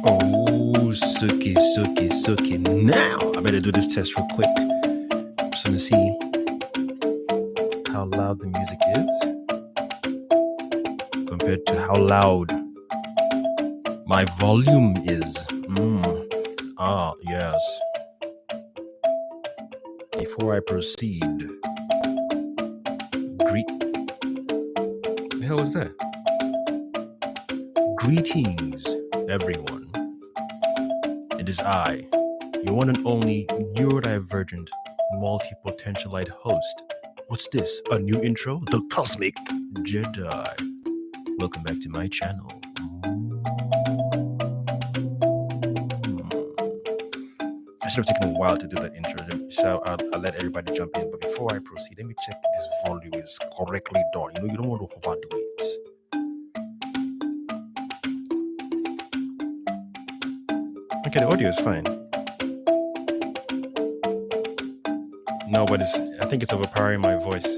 Oh, suki. Now, I better do this test real quick. Just gonna see how loud the music is compared to how loud my volume is. Yes. Before I proceed, the hell was that? Greetings, everyone. It is I, your one and only neurodivergent multipotentialite host. What's this? A new intro? The Cosmic Jedi. Welcome back to my channel. I should have taken a while to do that intro, so I'll let everybody jump in. But before I proceed, let me check if this volume is correctly done. You don't want to overdo it. Okay, the audio is fine. No, but I think it's overpowering my voice.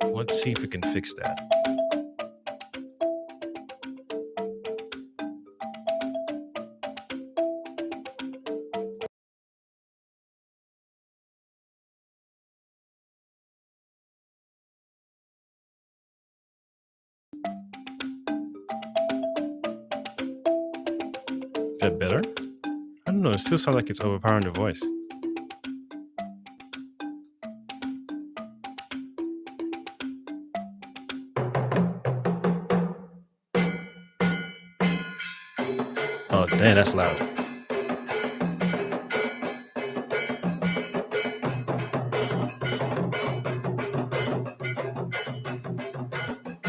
Let's see if we can fix that. Is that better? I don't know, it still sounds like it's overpowering the voice. Oh, damn, that's loud.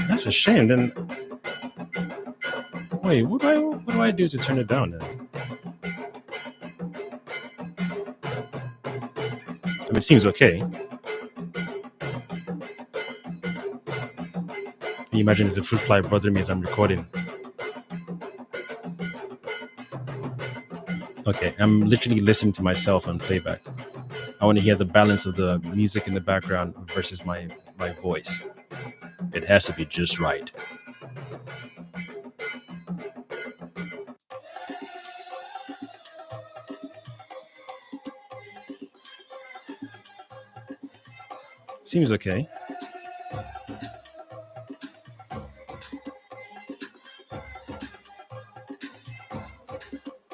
That's a shame. Then, wait, what do I do to turn it down then? I mean, it seems okay. Can you imagine there's a fruit fly bothering me as I'm recording? Okay, I'm literally listening to myself on playback. I want to hear the balance of the music in the background versus my voice. It has to be just right. Seems okay.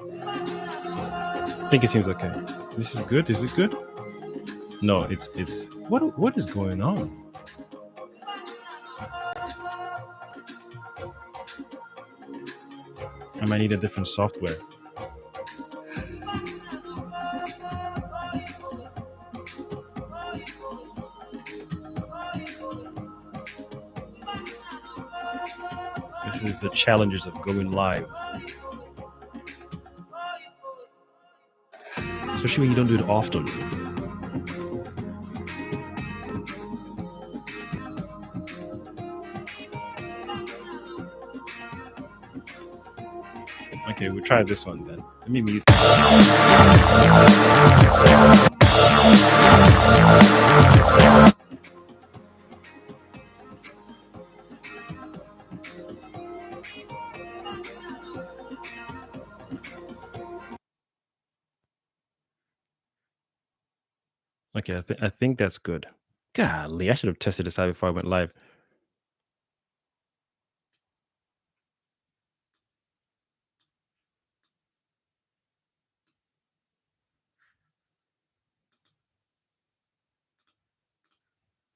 I think it seems okay. This is good. Is it good? No, it's what is going on? I might need a different software. This is the challenges of going live. Especially when you don't do it often. Okay, we'll try this one then. Let me mute. Okay, I think that's good. Golly, I should have tested this out before I went live.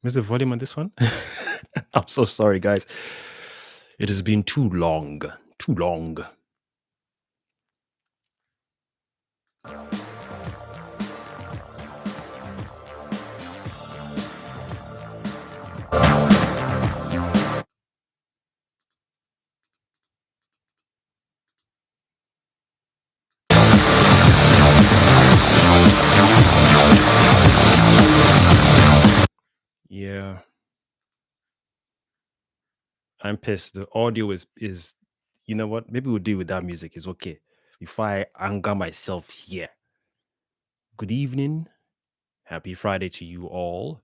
Is the volume on this one? I'm so sorry, guys. It has been too long. Too long. Yeah. I'm pissed. The audio is you know what? Maybe we'll deal with that music. It's okay. Before I anger myself here. Good evening. Happy Friday to you all.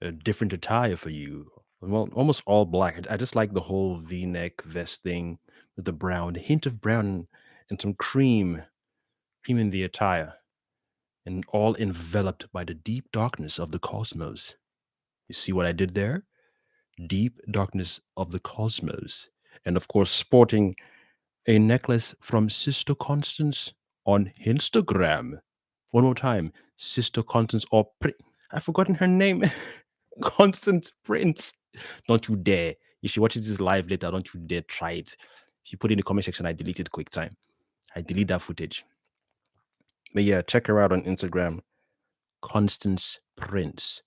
A different attire for you. Well, almost all black. I just like the whole V-neck vest thing. with the brown, a hint of brown, and some cream in the attire, and all enveloped by the deep darkness of the cosmos. You see what I did there? Deep darkness of the cosmos. And of course, sporting a necklace from Sister Constance on Instagram. One more time, Sister Constance or I've forgotten her name. Constance Prince. Don't you dare. If she watches this live later, don't you dare try it. If you put it in the comment section, I delete it quick time. I delete that footage. But yeah, check her out on Instagram. Constance Prince.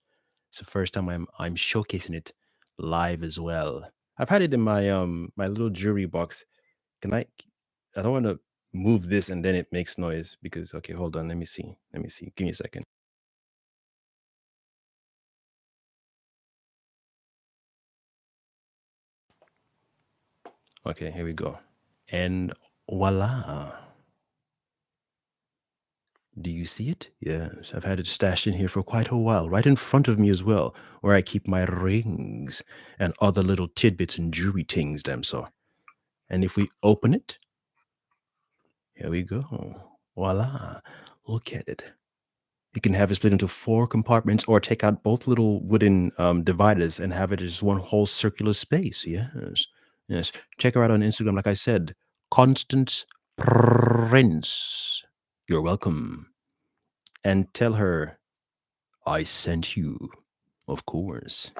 It's the first time I'm showcasing it live as well. I've had it in my my little jewelry box. Can I don't want to move this and then it makes noise because okay, hold on, let me see. Give me a second. Okay, here we go. And voila. Do you see it? Yes, I've had it stashed in here for quite a while, right in front of me as well, where I keep my rings and other little tidbits and jewelry things, damn so. And if we open it, here we go. Voila. Look at it. You can have it split into 4 compartments or take out both little wooden dividers and have it as one whole circular space. Yes. Yes. Check her out on Instagram, like I said. Constance Prince. You're welcome. And tell her I sent you, of course.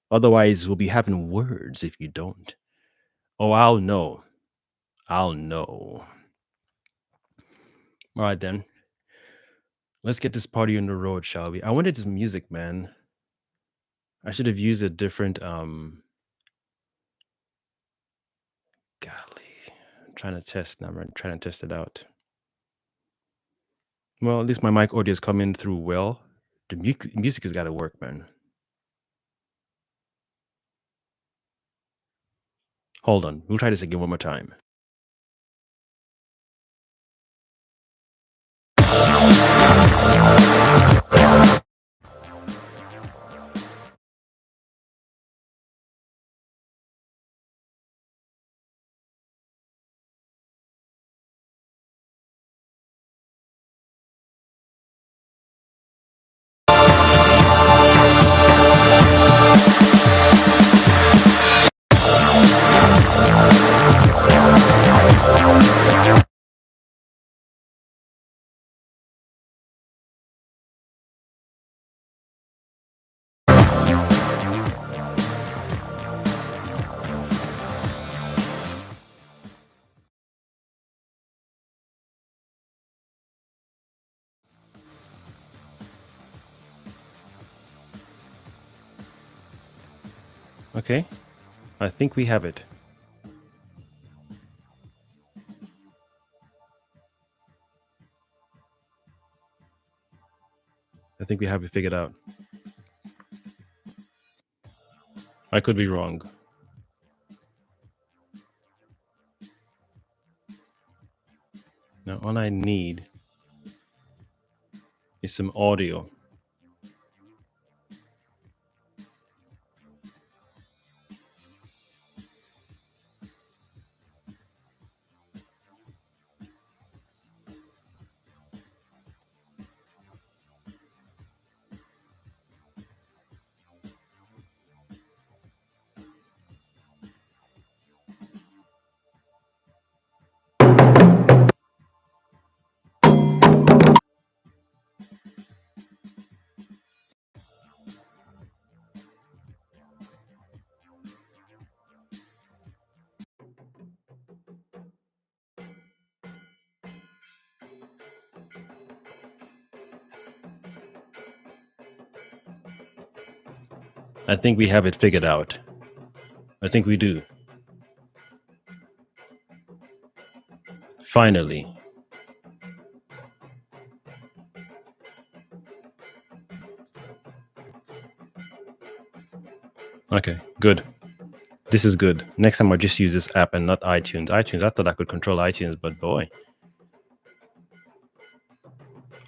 Otherwise, we'll be having words if you don't. Oh, I'll know. I'll know. All right, then. Let's get this party on the road, shall we? I wanted this music, man. I should have used a different golly. I'm trying to test now. I'm trying to test it out. Well, at least my mic audio is coming through well. The music has got to work, man. Hold on. We'll try this again one more time. Okay. I think we have it. I think we have it figured out. I could be wrong. Now, all I need is some audio. I think we have it figured out. I think we do. Finally. Okay, good. This is good. Next time I'll just use this app and not iTunes. iTunes, I thought I could control iTunes, but boy.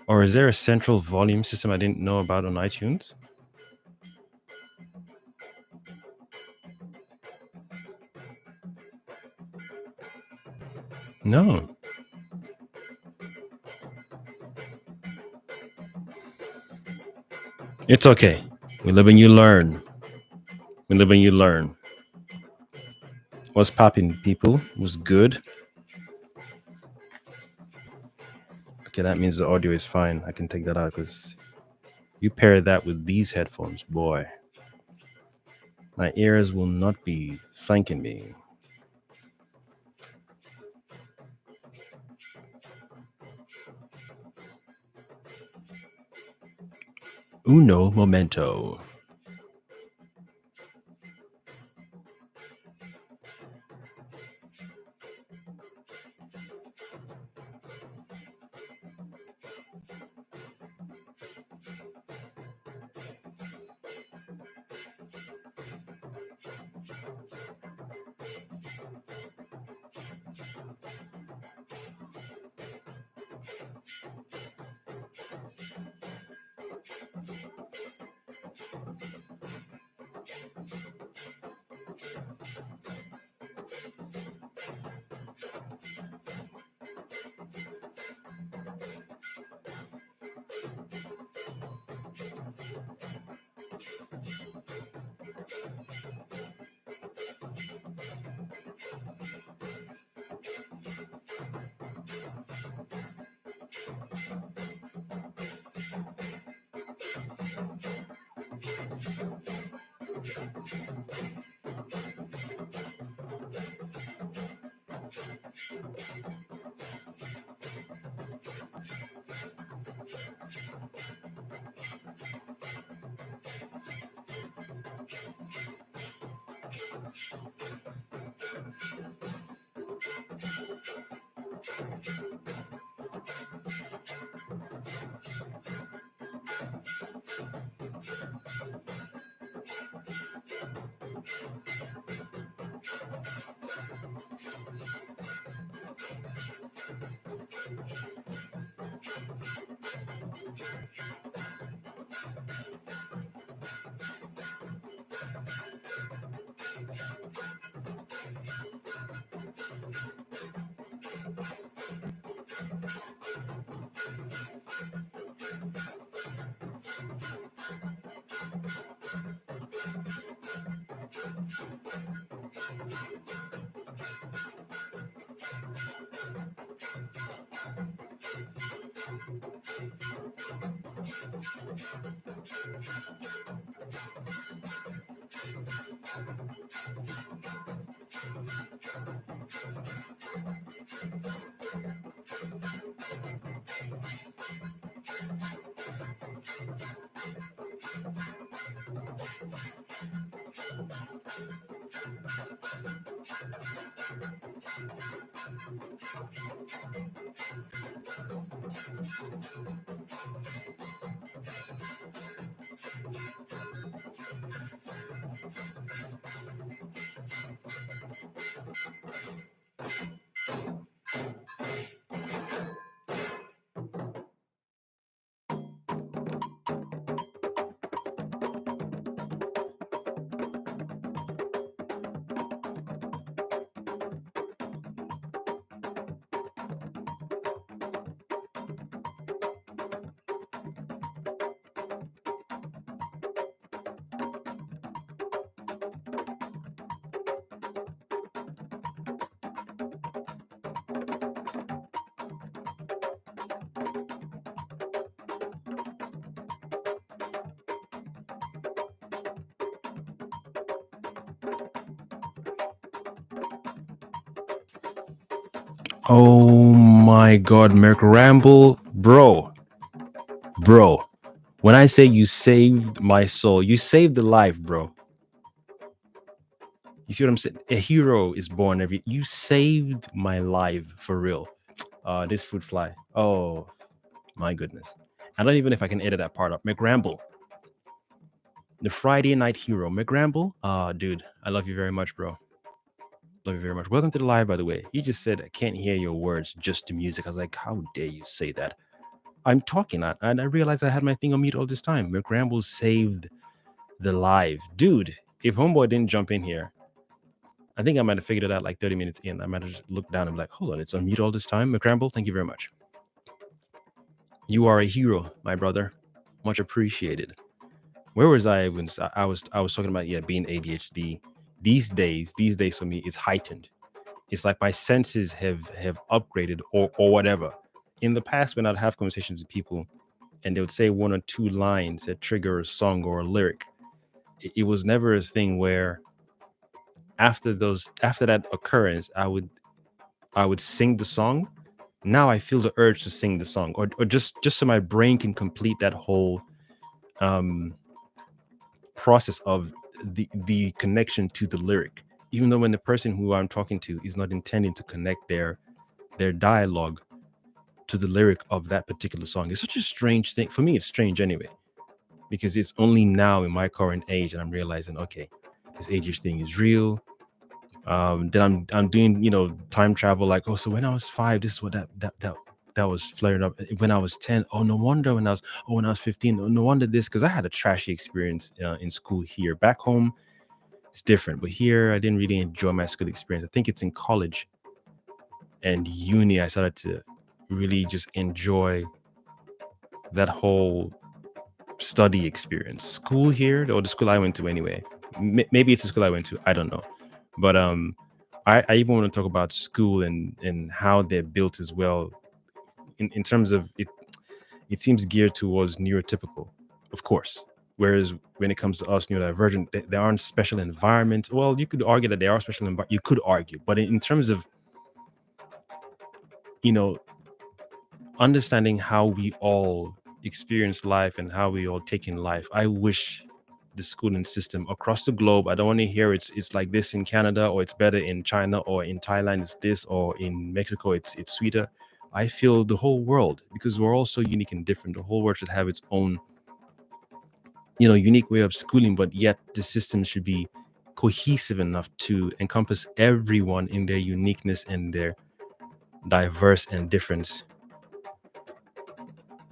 Or is there a central volume system I didn't know about on iTunes? No. It's okay. We live and you learn. We live and you learn. What's popping, people? Was good. Okay, that means the audio is fine. I can take that out because you pair that with these headphones, boy. My ears will not be thanking me. Uno momento. Oh my god, Merc Ramble, bro. Bro, when I say you saved my soul, you saved the life, bro. You see what I'm saying? A hero is born every. You saved my life for real. This fruit fly. Oh my goodness. I don't even know if I can edit that part up. McRamble, the Friday night hero. McRamble. Dude, I love you very much, bro. Love you very much. Welcome to the live, by the way. You just said I can't hear your words, just the music. I was like, how dare you say that? I'm talking, and I realized I had my thing on mute all this time. McRamble saved the live, dude. If Homeboy didn't jump in here, I think I might have figured it out like 30 minutes in. I might have just looked down and be like, hold on, it's on mute all this time. McCramble, thank you very much. You are a hero, my brother. Much appreciated. Where was I when I was talking about being ADHD? These days for me, it's heightened. It's like my senses have upgraded or whatever. In the past, when I'd have conversations with people and they would say one or two lines that trigger a song or a lyric, it was never a thing where after that occurrence, I would sing the song. Now I feel the urge to sing the song, or just so my brain can complete that whole um, process of the connection to the lyric. Even though when the person who I'm talking to is not intending to connect their dialogue to the lyric of that particular song, it's such a strange thing. For me, it's strange anyway, because it's only now in my current age that I'm realizing, okay, this age thing is real. Then I'm doing time travel, like, oh, so when I was 5, this is what that was flaring up. When I was 10, oh, no wonder. When I was 15, oh, no wonder this, because I had a trashy experience in school here. Back home it's different, but here I didn't really enjoy my school experience. I think it's in college and uni I started to really just enjoy that whole study experience. School here, or the school I went to anyway. Maybe it's the school I went to, I don't know. But I even want to talk about school and how they're built as well. In terms of it, it seems geared towards neurotypical, of course. Whereas when it comes to us neurodivergent, there aren't special environments. Well, you could argue that there are special environments. You could argue, but in terms of understanding how we all experience life and how we all take in life, I wish the schooling system across the globe, I don't want to hear it's like this in Canada, or it's better in China, or in Thailand it's this, or in Mexico it's sweeter. I feel the whole world, because we're all so unique and different, the whole world should have its own unique way of schooling, but yet the system should be cohesive enough to encompass everyone in their uniqueness and their diverse and difference.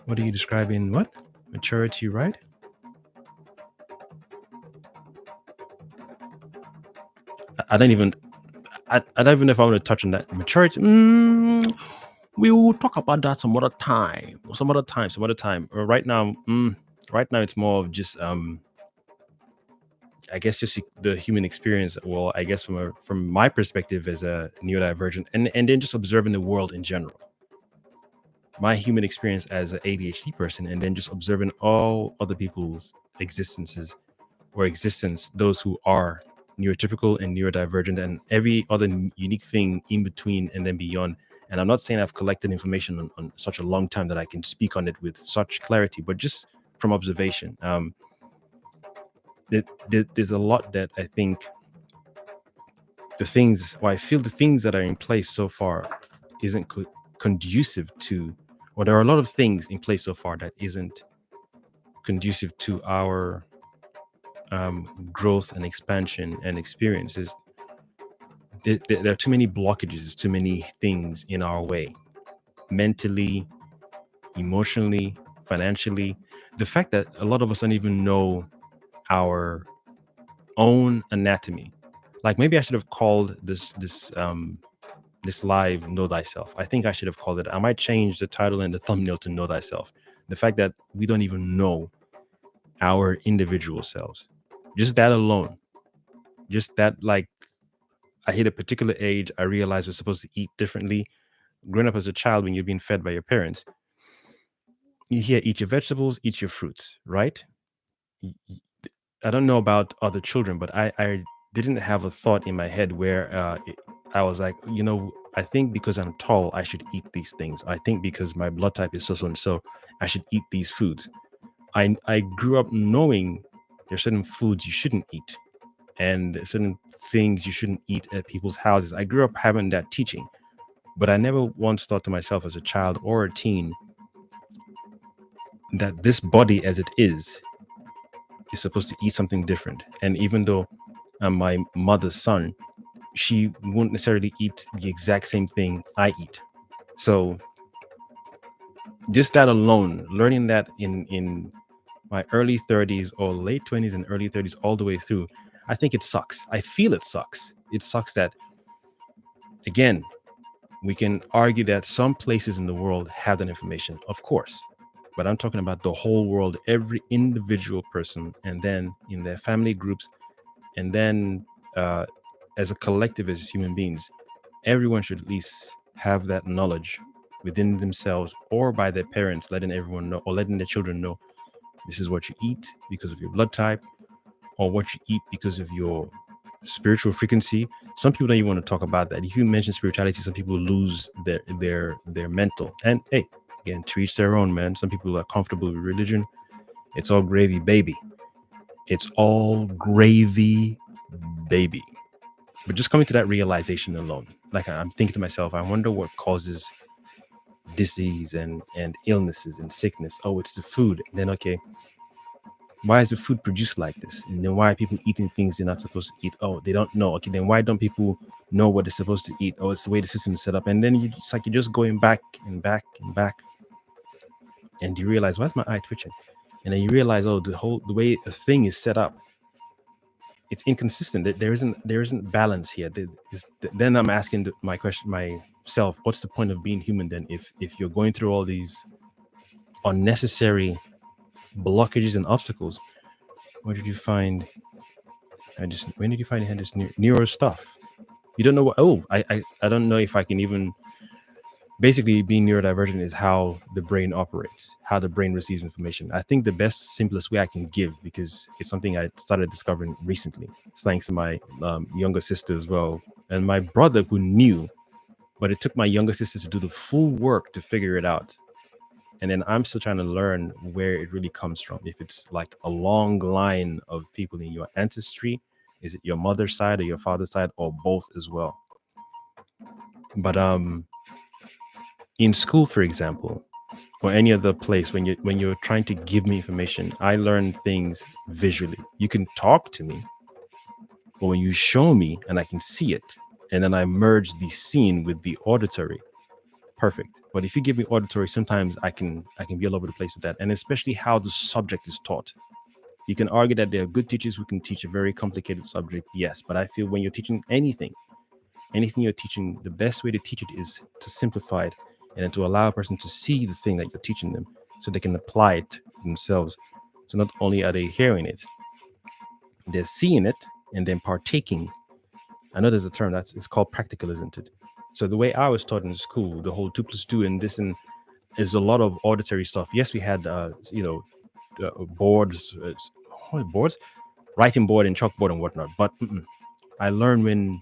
What are you describing? What? Maturity, right? I don't even know if I want to touch on that. Maturity. We will talk about that some other time. Right now, it's more of just I guess just the human experience. Well, I guess from my perspective as a neurodivergent, and then just observing the world in general. My human experience as an ADHD person, and then just observing all other people's existence, those who are neurotypical and neurodivergent, and every other unique thing in between and then beyond. And I'm not saying I've collected information on such a long time that I can speak on it with such clarity, but just from observation. There's a lot that I think I feel the things that are in place so far isn't conducive to, or there are a lot of things in place so far that isn't conducive to our growth and expansion and experiences. There are too many blockages, too many things in our way, mentally, emotionally, financially. The fact that a lot of us don't even know our own anatomy. Like, maybe I should have called this live Know Thyself. I think I should have called it. I might change the title and the thumbnail to Know Thyself. The fact that we don't even know our individual selves. Just that alone. Just that, like, I hit a particular age, I realized we're supposed to eat differently. Growing up as a child, when you're being fed by your parents, you hear eat your vegetables, eat your fruits, right? I don't know about other children, but I didn't have a thought in my head where I was like, I think because I'm tall, I should eat these things. I think because my blood type is so and so, I should eat these foods. I grew up knowing there's certain foods you shouldn't eat and certain things you shouldn't eat at people's houses. I grew up having that teaching, but I never once thought to myself as a child or a teen that this body as it is supposed to eat something different. And even though I'm my mother's son, she won't necessarily eat the exact same thing I eat. So just that alone, learning that in my early 30s or late 20s and early 30s all the way through, I think it sucks. I feel it sucks. it sucks that, again, we can argue that some places in the world have that information, of course, but I'm talking about the whole world, every individual person, and then in their family groups, and then as a collective, as human beings, everyone should at least have that knowledge within themselves or by their parents, letting everyone know, or letting their children know, this is what you eat because of your blood type, or what you eat because of your spiritual frequency. Some people don't even want to talk about that. If you mention spirituality, some people lose their mental. And hey, again, to each their own, man. Some people are comfortable with religion. It's all gravy, baby. It's all gravy, baby. But just coming to that realization alone, like I'm thinking to myself, I wonder what causes disease and illnesses and sickness. Oh, it's the food. And then, okay, why is the food produced like this? And then why are people eating things they're not supposed to eat? Oh, they don't know. Okay, then why don't people know what they're supposed to eat? Oh, it's the way the system is set up. And then it's like you're just going back and back and back. And you realize, why's my eye twitching? And then you realize, oh, the way a thing is set up, it's inconsistent. There isn't balance here. Then I'm asking my question myself, what's the point of being human then if you're going through all these unnecessary blockages and obstacles? Where did you find when did you find you had this neuro stuff? You don't know what, I don't know if I can even, basically being neurodivergent is how the brain operates, how the brain receives information. I think the best, simplest way I can give, because it's something I started discovering recently, thanks to my younger sister as well, and my brother who knew, but it took my younger sister to do the full work to figure it out. And then I'm still trying to learn where it really comes from. If it's like a long line of people in your ancestry, is it your mother's side or your father's side, or both as well? But in school, for example, or any other place, when you're trying to give me information, I learn things visually. You can talk to me, but when you show me and I can see it, and then I merge the scene with the auditory, perfect. But if you give me auditory, sometimes I can be all over the place with that, and especially how the subject is taught. You can argue that there are good teachers who can teach a very complicated subject, yes, but I feel when you're teaching anything you're teaching, the best way to teach it is to simplify it, and then to allow a person to see the thing that you're teaching them so they can apply it themselves. So not only are they hearing it, they're seeing it and then partaking. I know there's a term it's called practical, isn't it? So the way I was taught in school, the whole 2+2 and this and is a lot of auditory stuff. Yes, we had boards, boards, writing board and chalkboard and whatnot. But I learned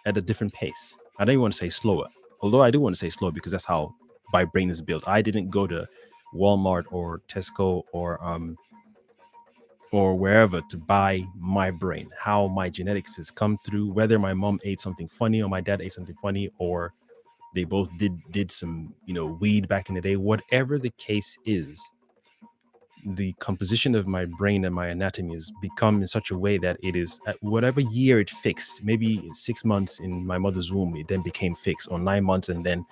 at a different pace. I don't even want to say slower, although I do want to say slow because that's how my brain is built. I didn't go to Walmart or Tesco or wherever to buy my brain. How my genetics has come through, whether my mom ate something funny or my dad ate something funny, or they both did some weed back in the day. Whatever the case is, the composition of my brain and my anatomy has become in such a way that it is at whatever year it fixed. Maybe 6 months in my mother's womb, it then became fixed, or 9 months, and then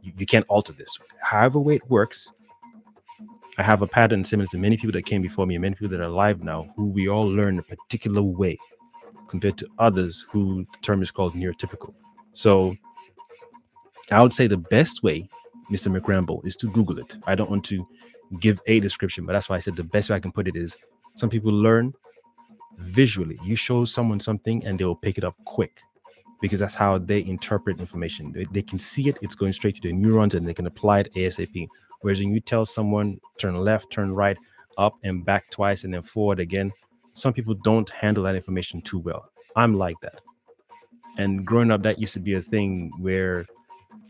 you can't alter this. However way it works, I have a pattern similar to many people that came before me and many people that are alive now, who we all learn a particular way compared to others who the term is called neurotypical. So I would say the best way, Mr. McRamble, is to Google it. I don't want to give a description, but that's why I said the best way I can put it is some people learn visually. You show someone something and they'll pick it up quick because that's how they interpret information. They can see it, it's going straight to their neurons, and they can apply it ASAP. Whereas when you tell someone turn left, turn right, up and back twice, and then forward again, some people don't handle that information too well. I'm like that. And growing up, that used to be a thing where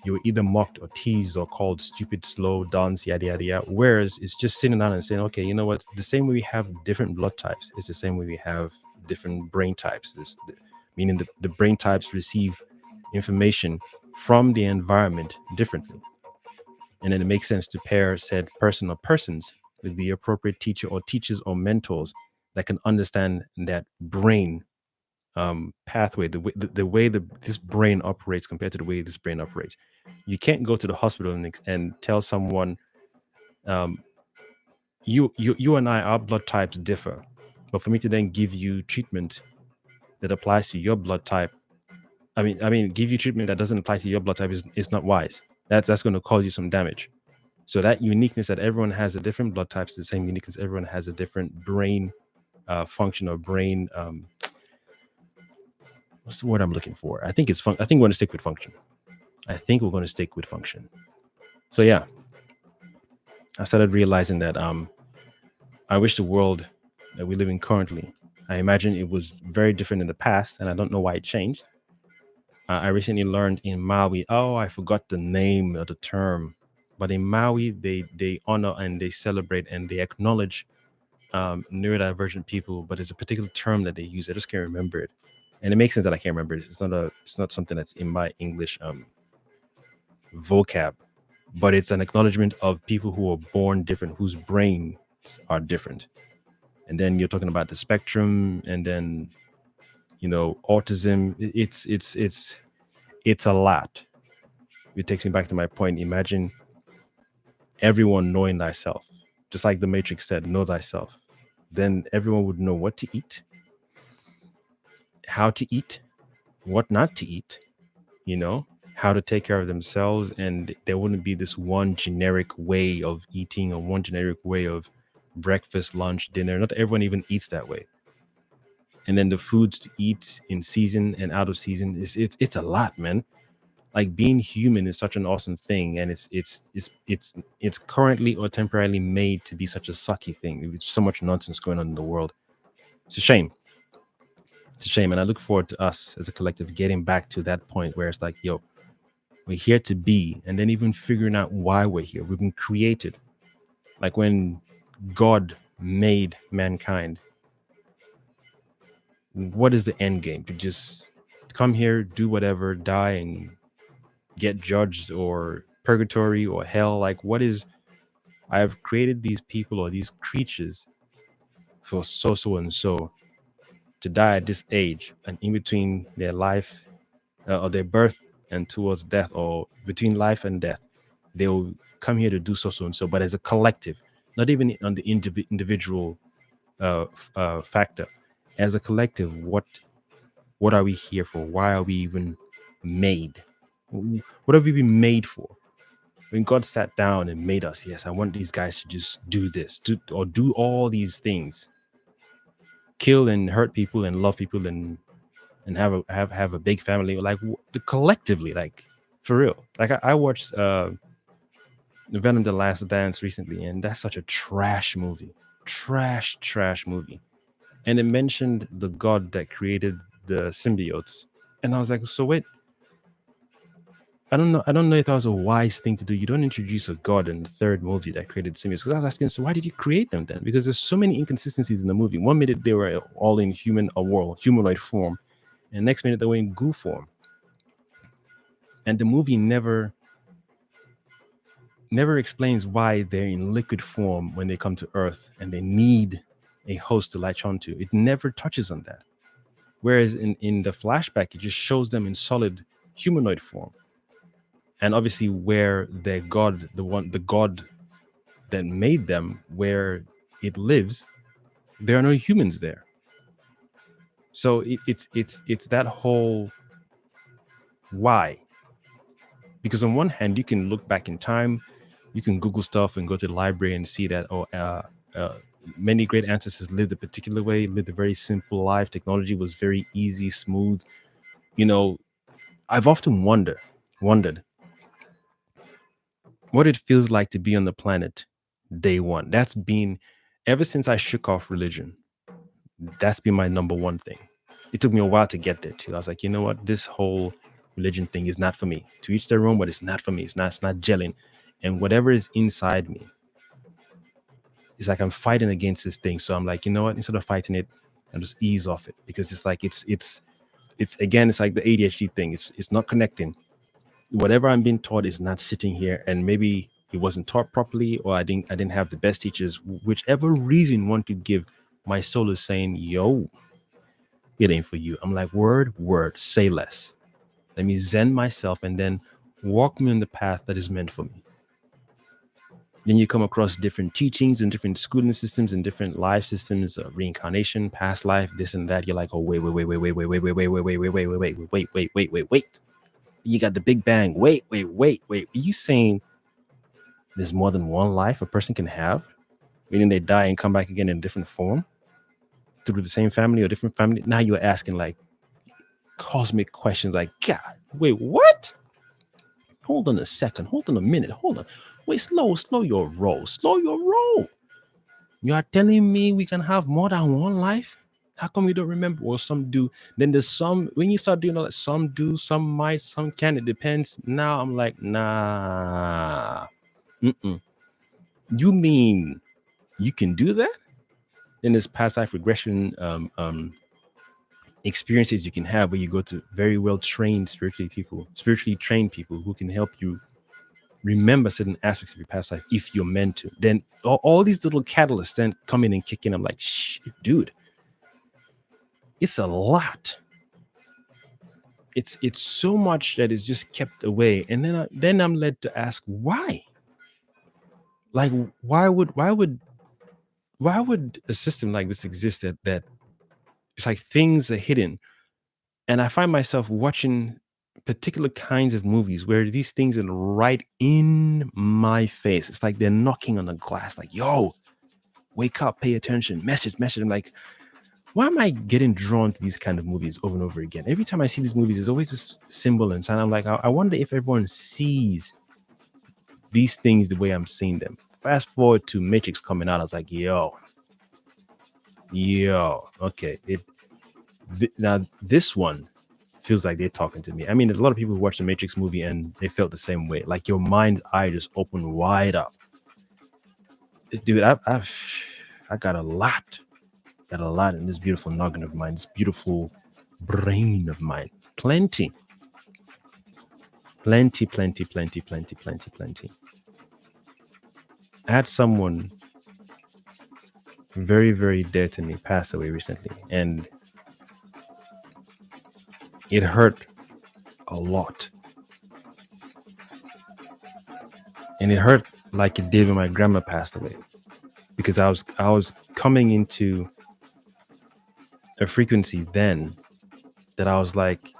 you were either mocked or teased or called stupid, slow, dunce, yada, yada, yada. Whereas it's just sitting down and saying, okay, you know what? The same way we have different blood types, it's the same way we have different brain types. Meaning the brain types receive information from the environment differently. And then it makes sense to pair said person or persons with the appropriate teacher or teachers or mentors that can understand that brain pathway, the way this brain operates compared to the way this brain operates. You can't go to the hospital and tell someone, you and I, our blood types differ, but for me to then give you treatment that applies to your blood type. I mean, give you treatment that doesn't apply to your blood type is not wise. That's going to cause you some damage. So that uniqueness that everyone has a different blood types, the same uniqueness everyone has a different brain function or brain. What's the word I'm looking for? I think it's fun. I think we're going to stick with function. I think we're going to stick with function. So yeah, I started realizing that I wish the world that we live in currently, I imagine it was very different in the past, and I don't know why it changed. I recently learned in Maui. Oh, I forgot the name of the term, but in Maui, they honor and they celebrate and they acknowledge neurodivergent people. But there's a particular term that they use. I just can't remember it, and it makes sense that I can't remember it. It's not something that's in my English vocab, but it's an acknowledgement of people who are born different, whose brains are different. And then you're talking about the spectrum, and then autism. It's a lot. It takes me back to my point. Imagine everyone knowing thyself, just like the Matrix said, know thyself. Then everyone would know what to eat, how to eat, what not to eat, how to take care of themselves. And there wouldn't be this one generic way of eating or one generic way of breakfast, lunch, dinner. Not everyone even eats that way. And then the foods to eat in season and out of season, it's a lot, man. Like, being human is such an awesome thing, and it's currently or temporarily made to be such a sucky thing. There's so much nonsense going on in the world. It's a shame. It's a shame, and I look forward to us as a collective getting back to that point where it's like, yo, we're here to be, and then even figuring out why we're here. We've been created. Like when God made mankind, what is the end game? To just come here, do whatever, die, and get judged, or purgatory or hell? Like, what is, I have created these people or these creatures for so and so to die at this age, and in between their life or their birth and towards death, or between life and death, they will come here to do so and so. But as a collective, not even on the individual factor, as a collective, what are we here for? Why are we even made? What have we been made for? When God sat down and made us, yes, I want these guys to just do this, do all these things, kill and hurt people and love people and have a big family, like collectively, like for real. Like I watched Venom: The Last Dance recently, and that's such a trash movie, trash movie. And it mentioned the God that created the symbiotes, and I was like, so wait, I don't know if that was a wise thing to do. You don't introduce a god in the third movie that created symbiotes. Because I was asking, so why did you create them then? Because there's so many inconsistencies in the movie. One minute they were all in humanoid form, and next minute they were in goo form. And the movie never explains why they're in liquid form when they come to Earth and they need a host to latch onto. It never touches on that. Whereas in the flashback, it just shows them in solid humanoid form. And obviously where their god, the god that made them, where it lives, there are no humans there. So it's that whole why. Because on one hand, you can look back in time, you can Google stuff and go to the library and see that many great ancestors lived a particular way, lived a very simple life. Technology was very easy, smooth. I've often wondered what it feels like to be on the planet day one. That's been, ever since I shook off religion, that's been my number one thing. It took me a while to get there too. I was like, you know what? This whole religion thing is not for me. To each their own, but it's not for me. It's not gelling. And whatever is inside me, it's like I'm fighting against this thing. So I'm like, you know what? Instead of fighting it, I'll just ease off it, because it's like it's again, it's like the ADHD thing. It's not connecting. Whatever I'm being taught is not sitting here, and maybe it wasn't taught properly, or I didn't have the best teachers. Whichever reason one could give, my soul is saying, yo, it ain't for you. I'm like, word, say less. Let me zen myself and then walk me on the path that is meant for me. Then you come across different teachings and different schooling systems and different life systems, reincarnation, past life, this and that. You're like, oh wait, wait, wait, wait, wait, wait, wait, wait, wait, wait, wait, wait, wait, wait, wait, wait, wait, wait, wait, wait. You got the Big Bang. Wait, wait, wait, wait. Are you saying there's more than one life a person can have? Meaning they die and come back again in a different form through the same family or different family? Now you're asking like cosmic questions like, God, wait, what? Hold on a second. Hold on a minute. Hold on. Wait, slow your roll. Slow your roll. You are telling me we can have more than one life? How come we don't remember? Well, some do. Then there's some, when you start doing all that, some do, some might, some can. It depends. Now I'm like, nah. Mm-mm. You mean you can do that? Then there's past life regression experiences you can have where you go to very well trained spiritually trained people who can help you remember certain aspects of your past life if you're meant to. Then all these little catalysts then come in and kick in. I'm like, shit, dude, it's a lot. It's so much that is just kept away. And then I'm led to ask why. Like, why would a system like this exist that it's like things are hidden? And I find myself watching particular kinds of movies where these things are right in my face. It's like they're knocking on the glass, like, yo, wake up, pay attention, message. I'm like, why am I getting drawn to these kind of movies over and over again? Every time I see these movies, there's always this symbol and sign. I'm like, I wonder if everyone sees these things the way I'm seeing them. Fast forward to Matrix coming out, I was like, yo, okay. Now this one feels like they're talking to me. I mean, there's a lot of people who watched the Matrix movie and they felt the same way. Like your mind's eye just opened wide up. Dude, I got a lot in this beautiful noggin of mine, this beautiful brain of mine. Plenty. I had someone very, very dear to me pass away recently, and it hurt a lot. And it hurt like it did when my grandma passed away, because I was coming into a frequency then that I was like,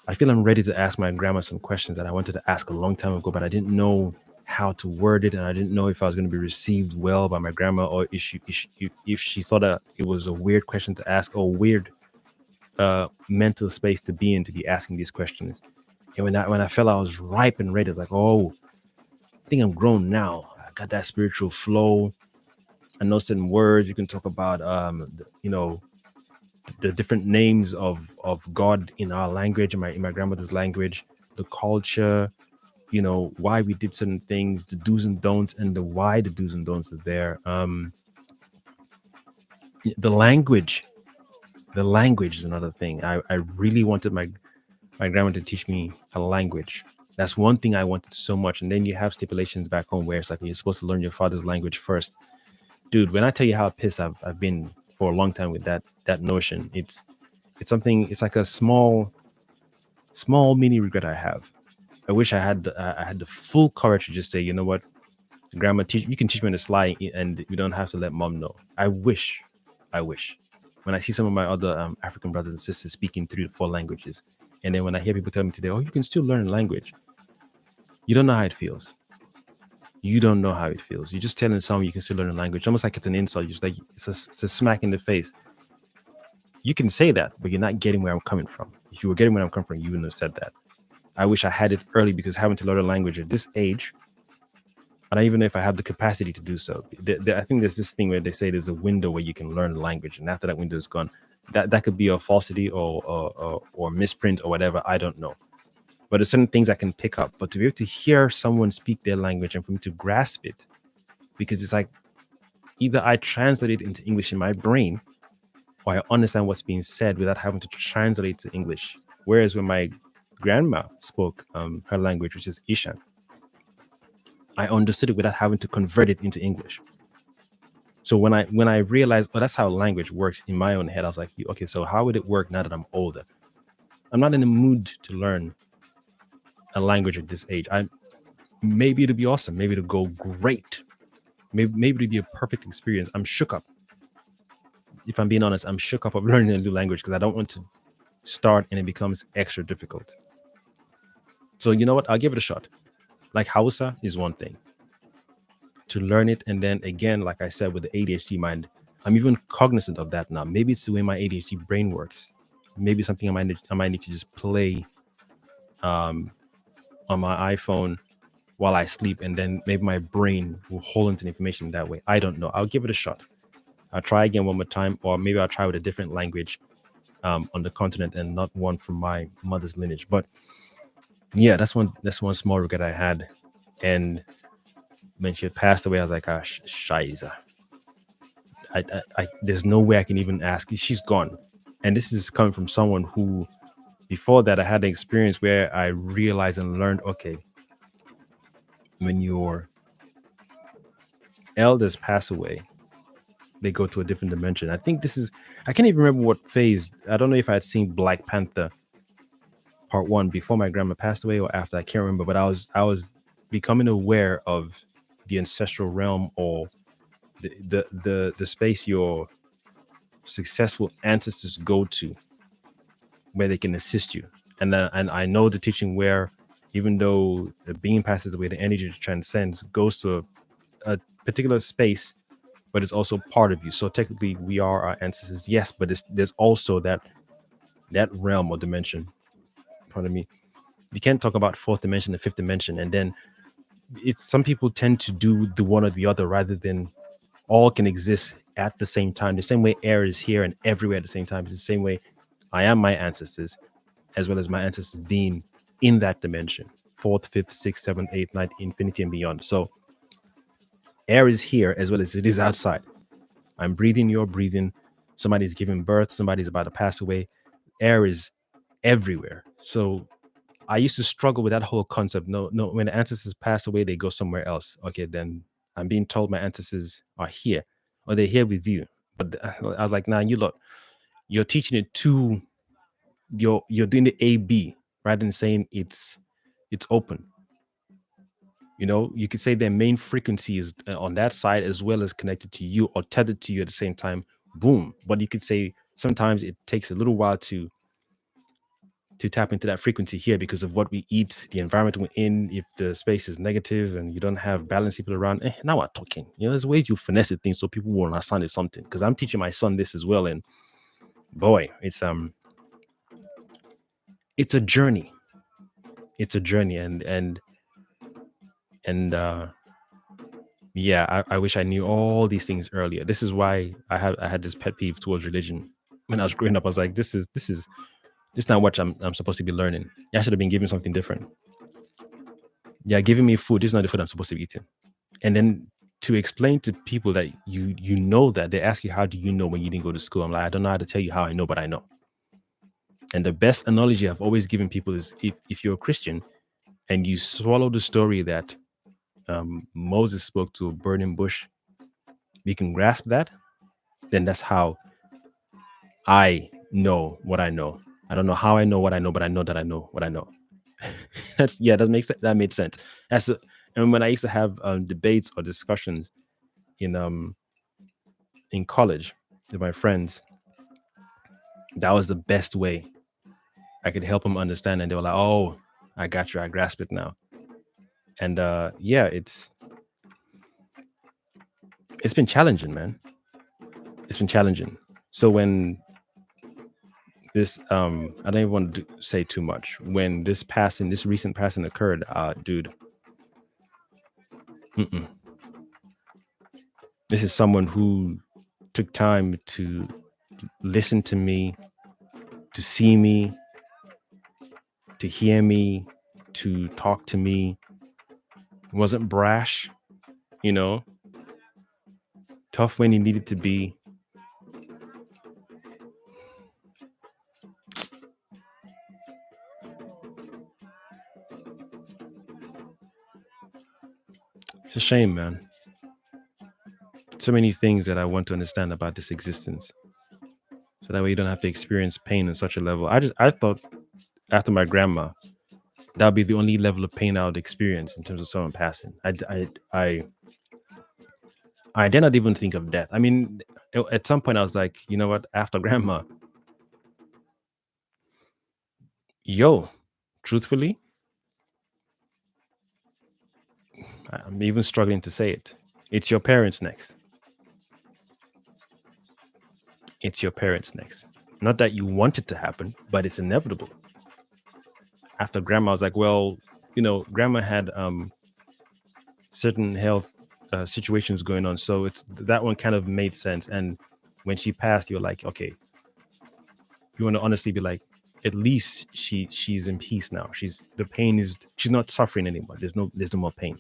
I feel I'm ready to ask my grandma some questions that I wanted to ask a long time ago, but I didn't know how to word it, and I didn't know if I was going to be received well by my grandma, or if she thought that it was a weird question to ask, or weird mental space to be in to be asking these questions. And when I felt I was ripe and ready, I was like, oh, I think I'm grown now. I got that spiritual flow. I know certain words. You can talk about the different names of God in our language, in my grandmother's language, the culture, why we did certain things, the do's and don'ts, and the why the do's and don'ts are there. The language is another thing. I really wanted my grandma to teach me a language. That's one thing I wanted so much. And then you have stipulations back home where it's like you're supposed to learn your father's language first. Dude, when I tell you how pissed I've been for a long time with that notion, it's something. It's like a small mini regret I have. I wish I had the full courage to just say, you know what, grandma, you can teach me on the sly, and we don't have to let mom know. I wish. When I see some of my other African brothers and sisters speaking 3 to 4 languages, and then when I hear people tell me today, oh, you can still learn a language, you don't know how it feels. You don't know how it feels. You're just telling someone you can still learn a language, almost like it's an insult. You're just like, it's a smack in the face. You can say that, but you're not getting where I'm coming from. If you were getting where I'm coming from, you wouldn't have said that. I wish I had it early, because having to learn a language at this age, I don't even know if I have the capacity to do so. I think there's this thing where they say there's a window where you can learn a language, and after that window is gone, that could be a falsity or misprint or whatever. I don't know. But there's certain things I can pick up. But to be able to hear someone speak their language and for me to grasp it, because it's like either I translate it into English in my brain, or I understand what's being said without having to translate to English. Whereas when my grandma spoke her language, which is Ishan, I understood it without having to convert it into English. So when I realized, oh, that's how language works in my own head, I was like, okay, so how would it work now that I'm older? I'm not in the mood to learn a language at this age. maybe it'll be awesome. Maybe it'll go great. Maybe it'll be a perfect experience. I'm shook up. If I'm being honest, I'm shook up of learning a new language because I don't want to start and it becomes extra difficult. So you know what? I'll give it a shot. Like Hausa is one thing. To learn it, and then again, like I said, with the ADHD mind, I'm even cognizant of that now. Maybe it's the way my ADHD brain works. Maybe something I might need to just play on my iPhone while I sleep, and then maybe my brain will hold into the information that way. I don't know. I'll give it a shot. I'll try again one more time, or maybe I'll try with a different language on the continent and not one from my mother's lineage. But yeah, that's one small regret I had. And when she had passed away, I was like, ah, Shiza. I there's no way I can even ask. She's gone. And this is coming from someone who, before that, I had an experience where I realized and learned, okay, when your elders pass away, they go to a different dimension. I think I can't even remember what phase. I don't know if I had seen Black Panther Part 1 before my grandma passed away or after. I can't remember, but I was becoming aware of the ancestral realm, or the space your successful ancestors go to, where they can assist you. And I know the teaching where, even though the being passes away, the energy transcends, goes to a particular space, but it's also part of you. So technically, we are our ancestors, yes, but there's also that realm or dimension. Pardon me. You can't talk about fourth dimension and fifth dimension, and then some people tend to do the one or the other rather than all can exist at the same time. The same way air is here and everywhere at the same time. It's the same way I am my ancestors, as well as my ancestors being in that dimension, fourth, fifth, sixth, seventh, eighth, ninth, infinity and beyond. So air is here as well as it is outside. I'm breathing, you're breathing. Somebody's giving birth, somebody's about to pass away. Air is everywhere. So I used to struggle with that whole concept. No, when the ancestors pass away, they go somewhere else. Okay, then I'm being told my ancestors are here, or they're here with you. But I was like, nah, you're teaching it to, you're doing the A-B rather than saying it's open. You could say their main frequency is on that side as well as connected to you or tethered to you at the same time. Boom. But you could say sometimes it takes a little while to tap into that frequency here because of what we eat, the environment we're in. If the space is negative and you don't have balanced people around, now we're talking. There's ways you finesse things so people will understand it's something. Because I'm teaching my son this as well, and boy, it's a journey. It's a journey, and yeah, I wish I knew all these things earlier. This is why I had this pet peeve towards religion when I was growing up. I was like, this is not what I'm supposed to be learning. I should have been given something different. Yeah, giving me food. This is not the food I'm supposed to be eating. And then to explain to people that you know that, they ask you, how do you know when you didn't go to school? I'm like, I don't know how to tell you how I know, but I know. And the best analogy I've always given people is if you're a Christian and you swallow the story that Moses spoke to a burning bush, you can grasp that, then that's how I know what I know. I don't know how I know what I know, but I know that I know what I know. That made sense. And when I used to have debates or discussions in college with my friends, that was the best way I could help them understand. And they were like, "Oh, I got you. I grasp it now." And yeah, it's been challenging, man. It's been challenging. So when this I don't even want to say too much. When this recent passing occurred, dude, this is someone who took time to listen to me, to see me, to hear me, to talk to me. Wasn't brash, tough when he needed to be. It's a shame, man. So many things that I want to understand about this existence, so that way you don't have to experience pain on such a level. I thought after my grandma That'll be the only level of pain I would experience in terms of someone passing. I did not even think of death. I mean, at some point I was like, you know what? After grandma, yo, truthfully, I'm even struggling to say it. It's your parents next. It's your parents next. Not that you want it to happen, but it's inevitable. After grandma, I was like, well, grandma had certain health situations going on, so it's that one kind of made sense. And when she passed, you're like, okay, you want to honestly be like, at least she's in peace now. She's not suffering anymore. There's no more pain.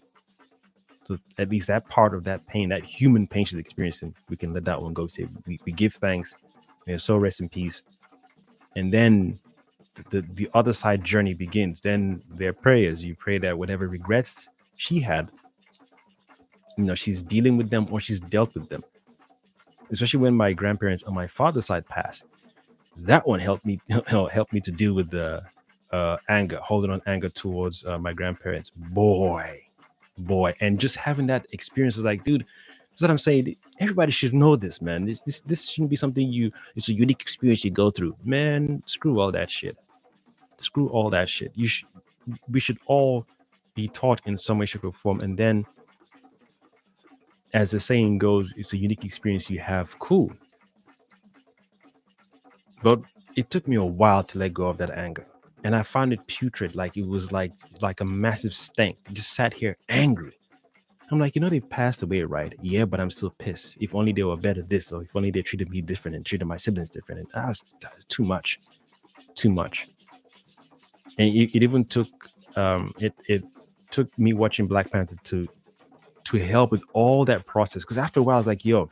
So at least that part of that pain, that human pain she's experiencing, we can let that one go. Say we give thanks. May her soul rest in peace. And then the other side journey begins. Then their prayers. You pray that whatever regrets she had, she's dealing with them or she's dealt with them. Especially when my grandparents on my father's side passed. That one helped me to deal with the anger, holding on anger towards my grandparents. Boy. And just having that experience is like, dude, that's what I'm saying. Everybody should know this, man. This shouldn't be something it's a unique experience you go through. Man, screw all that shit. We should all be taught in some way, shape, or form. And then, as the saying goes, it's a unique experience you have. Cool. But it took me a while to let go of that anger. And I found it putrid. Like it was like a massive stank. I just sat here angry. I'm like, they've passed away, right? Yeah, but I'm still pissed. If only they were better this, or if only they treated me different and treated my siblings different. And that was too much. And it even took it took me watching Black Panther to help with all that process. Because after a while, I was like, yo,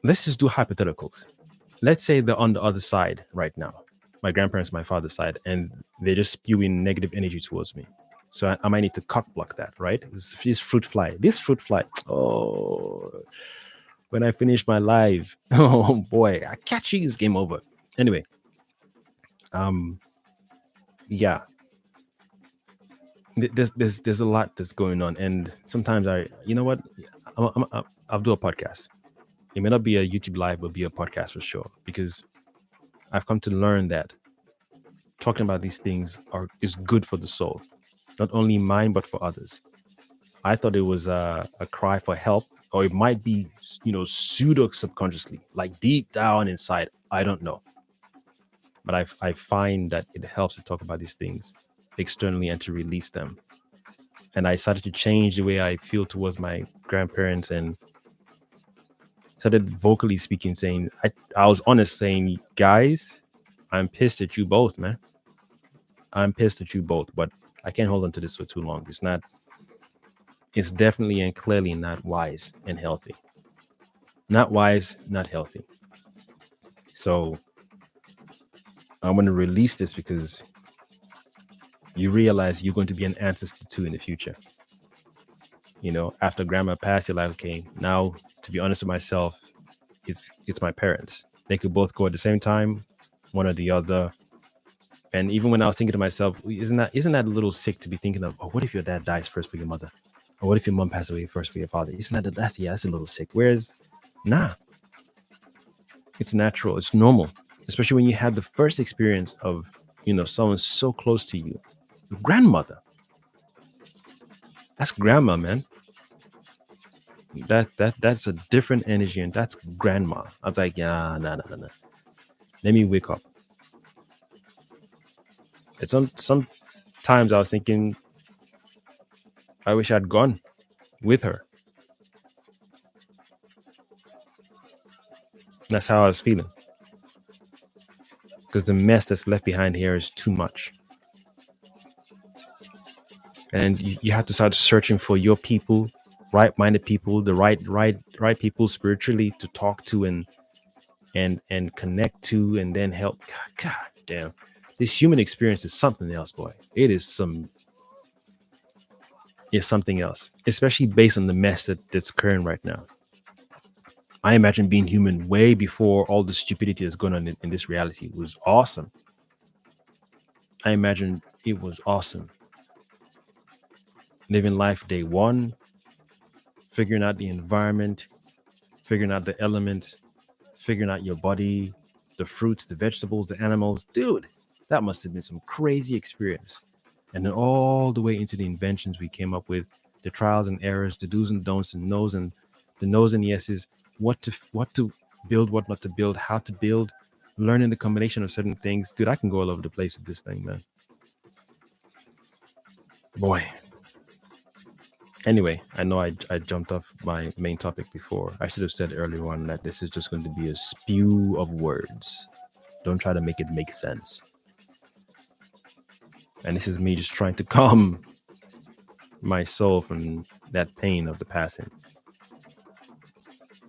let's just do hypotheticals. Let's say they're on the other side right now, my grandparents, my father's side, and they're just spewing negative energy towards me. So I might need to cock block that, right? This fruit fly. Oh, when I finish my live, oh boy, I catch you, it's game over. Anyway, yeah, there's a lot that's going on, and sometimes I'll do a podcast. It may not be a YouTube live, but be a podcast for sure, because I've come to learn that talking about these things is good for the soul, not only mine but for others. I thought it was a cry for help, or it might be pseudo subconsciously, like deep down inside. I don't know, but I find that it helps to talk about these things externally and to release them. And I started to change the way I feel towards my grandparents, and started vocally speaking, saying I was honest, saying, guys, I'm pissed at you both, man. I'm pissed at you both, but I can't hold on to this for too long. It's definitely and clearly not wise and healthy. Not wise, not healthy. So I'm going to release this because you realize you're going to be an ancestor too in the future. After grandma passed, you're like, okay, now to be honest with myself, it's my parents. They could both go at the same time, one or the other. And even when I was thinking to myself, isn't that a little sick to be thinking of, oh, what if your dad dies first for your mother? Or what if your mom passed away first for your father? Isn't that's a little sick. Whereas, nah, it's natural. It's normal, especially when you have the first experience of, someone so close to you, your grandmother. That's grandma, man. That's a different energy, and that's grandma. I was like, yeah, nah. Let me wake up. And sometimes I was thinking, I wish I'd gone with her. That's how I was feeling. Because the mess that's left behind here is too much. And you have to start searching for your people, right-minded people, the right people spiritually to talk to and connect to, and then help. God damn. This human experience is something else, boy. It's something else, especially based on the mess that's occurring right now. I imagine being human way before all the stupidity that's going on in this reality was awesome. I imagine it was awesome. Living life day one, figuring out the environment, figuring out the elements, figuring out your body, the fruits, the vegetables, the animals. Dude, that must have been some crazy experience. And then all the way into the inventions we came up with, the trials and errors, the do's and don'ts, and the no's and yeses, what to build, what not to build, how to build, learning the combination of certain things. Dude, I can go all over the place with this thing, man. Boy. Anyway, I know I jumped off my main topic before. I should have said earlier on that this is just going to be a spew of words. Don't try to make it make sense. And this is me just trying to calm my soul from that pain of the passing.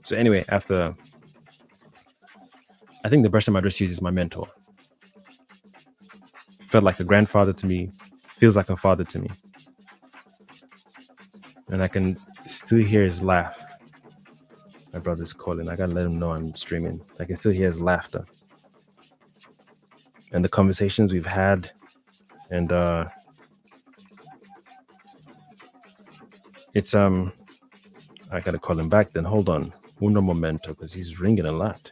So anyway, I think the person I just used is my mentor. Felt like a grandfather to me, feels like a father to me. And I can still hear his laugh. My brother's calling. I gotta let him know I'm streaming. I can still hear his laughter. And the conversations we've had. And it's I gotta call him back then. Hold on. Uno momento, because he's ringing a lot.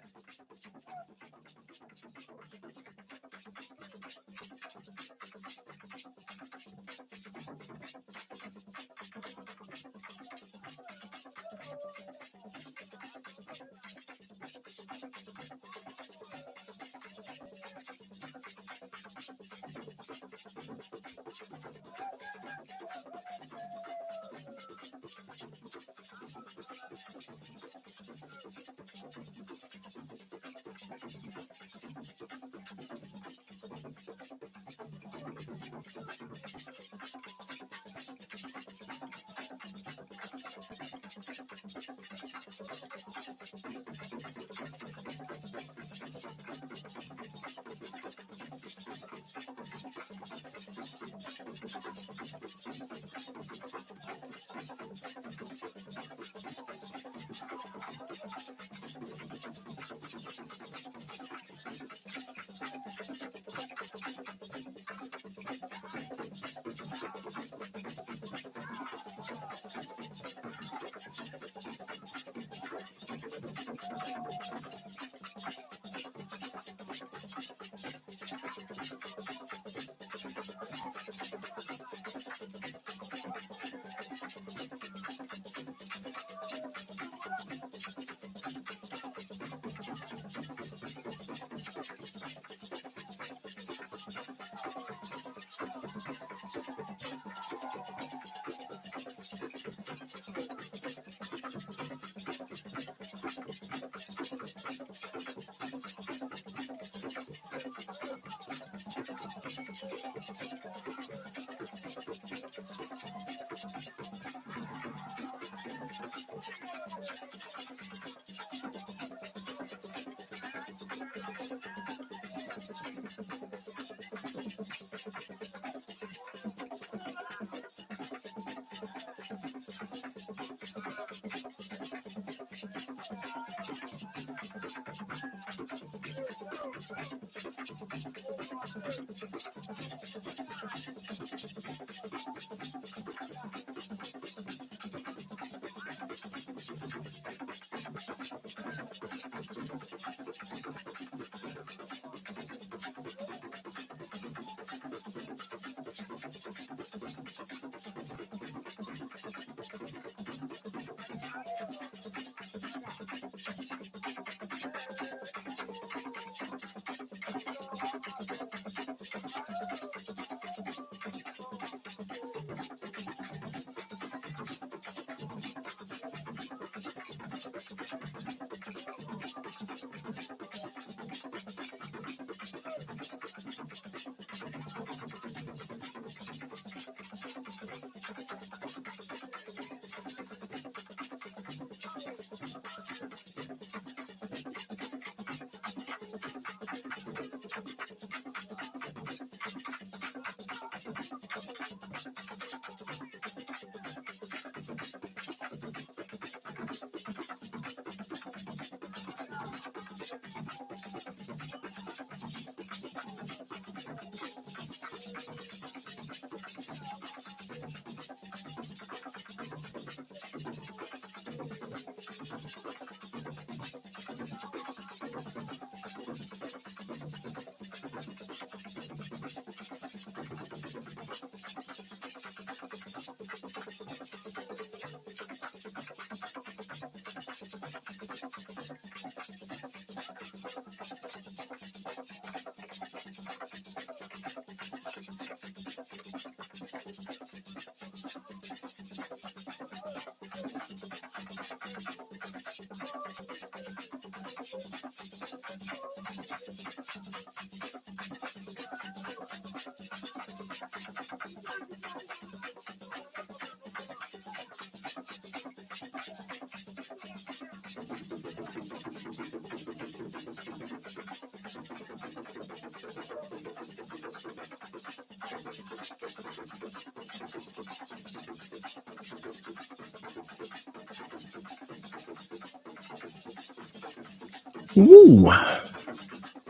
Woo!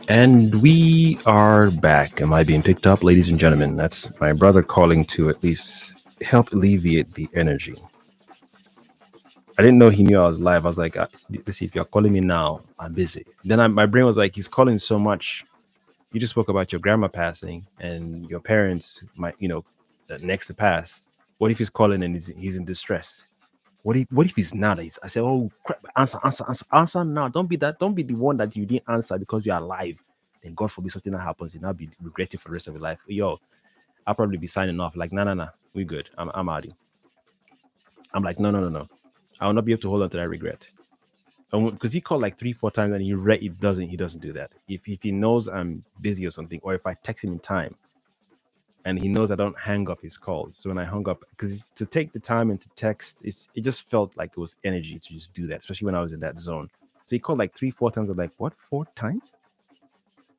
And we are back. Am I being picked up, ladies and gentlemen? That's my brother calling to at least help alleviate the energy. I didn't know he knew I was live. I was like, let's see, if you're calling me now, I'm busy. Then my brain was like, he's calling so much. You just spoke about your grandma passing and your parents might, next to pass. What if he's calling and he's in distress? What if he's not? I said, oh crap, answer now. Don't be the one that you didn't answer because you're alive. Then God forbid something that happens, you'll now be regretting for the rest of your life. Yo, I'll probably be signing off like, no, we good. I'm out. I'm like, no. I will not be able to hold on to that regret. Because he called like 3-4 times and he doesn't do that. If he knows I'm busy or something, or if I text him in time and he knows I don't hang up his calls. So when I hung up, because to take the time and to text, it just felt like it was energy to just do that, especially when I was in that zone. So he called like 3-4 times. I'm like, what, 4 times?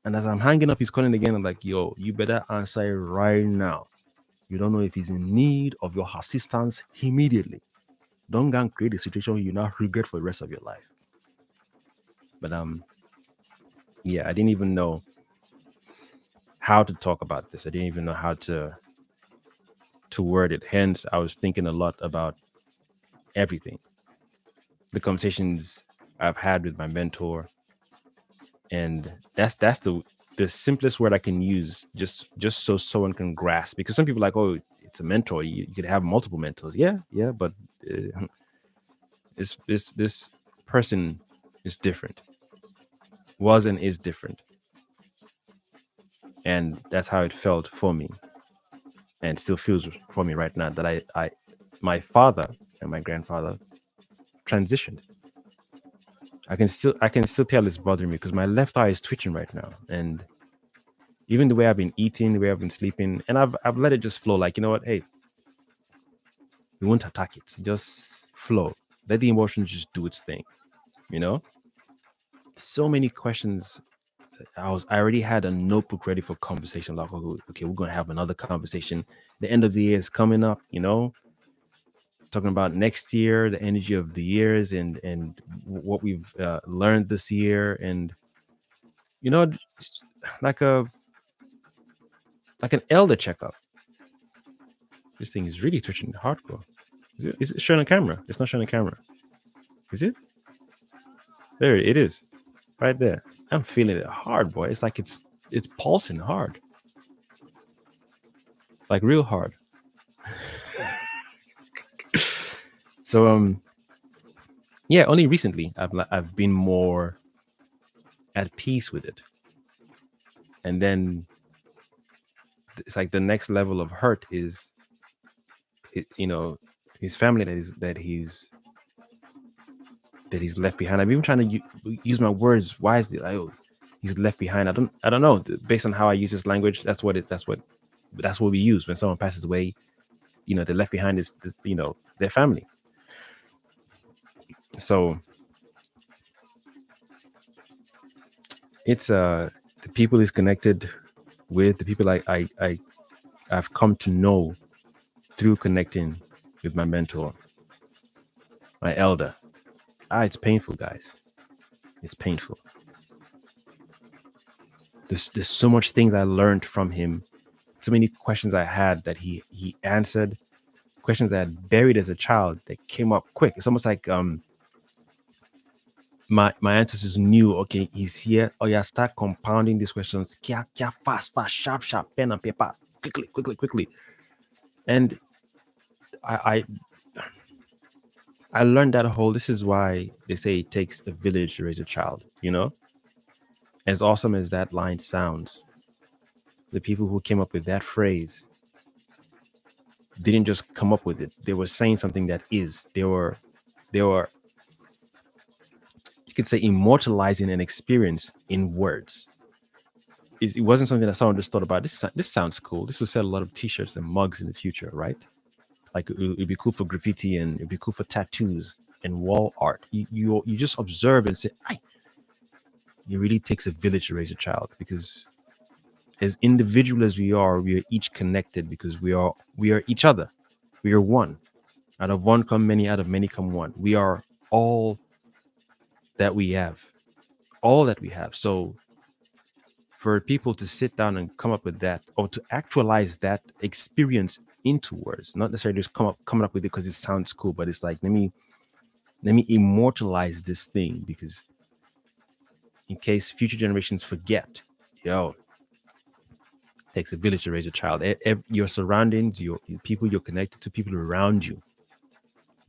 And as I'm hanging up, he's calling again. I'm like, yo, you better answer it right now. You don't know if he's in need of your assistance immediately. Don't go and create a situation you now regret for the rest of your life. But yeah, I didn't even know how to talk about this. I didn't even know how to word it. Hence, I was thinking a lot about everything. The conversations I've had with my mentor, and that's the simplest word I can use, just so someone can grasp. Because some people are like, oh, it's a mentor. You could have multiple mentors. Yeah, but this person is different. Was and is different. And that's how it felt for me, and still feels for me right now, that my father and my grandfather transitioned. I can still tell it's bothering me because my left eye is twitching right now, and even the way I've been eating, the way I've been sleeping, and I've let it just flow. Like, you know what? Hey, we won't attack it. Just flow. Let the emotion just do its thing. So many questions. I already had a notebook ready for conversation. Like, okay, we're gonna have another conversation. The end of the year is coming up. Talking about next year, the energy of the years, and what we've learned this year, and like an elder checkup. This thing is really twitching hardcore. Is it showing on camera? It's not showing on camera. Is it? There it is, right there. I'm feeling it hard, boy. It's like it's pulsing hard, like real hard. So yeah, only recently I've been more at peace with it, and then it's like the next level of hurt is, his family that he's left behind. I'm even trying to use my words wisely. Like, oh, he's left behind. I don't know. Based on how I use this language, that's what we use when someone passes away. They're left behind is their family. So it's the people he's connected with, the people I've come to know through connecting with my mentor, my elder. It's painful, guys. It's painful. There's so much things I learned from him. So many questions I had that he answered. Questions I had buried as a child that came up quick. It's almost like my ancestors knew, okay, he's here. Oh yeah, start compounding these questions. Kia, fast, sharp, pen and paper, quickly. And I learned that this is why they say it takes a village to raise a child. As awesome as that line sounds, the people who came up with that phrase didn't just come up with it. They were saying something that is. They were, you could say, immortalizing an experience in words. It wasn't something that someone just thought about. This sounds cool. This will sell a lot of T-shirts and mugs in the future, right? Like it'd be cool for graffiti, and it'd be cool for tattoos and wall art. You just observe and say, "Ay, it really takes a village to raise a child." Because as individual as we are each connected, because we are each other. We are one. Out of one come many, out of many come one. We are all that we have. all that we have. So for people to sit down and come up with that, or to actualize that experience into words, not necessarily just coming up with it because it sounds cool, but it's like, let me immortalize this thing, because in case future generations forget, yo, it takes a village to raise a child. Your surroundings, your people you're connected to, people around you,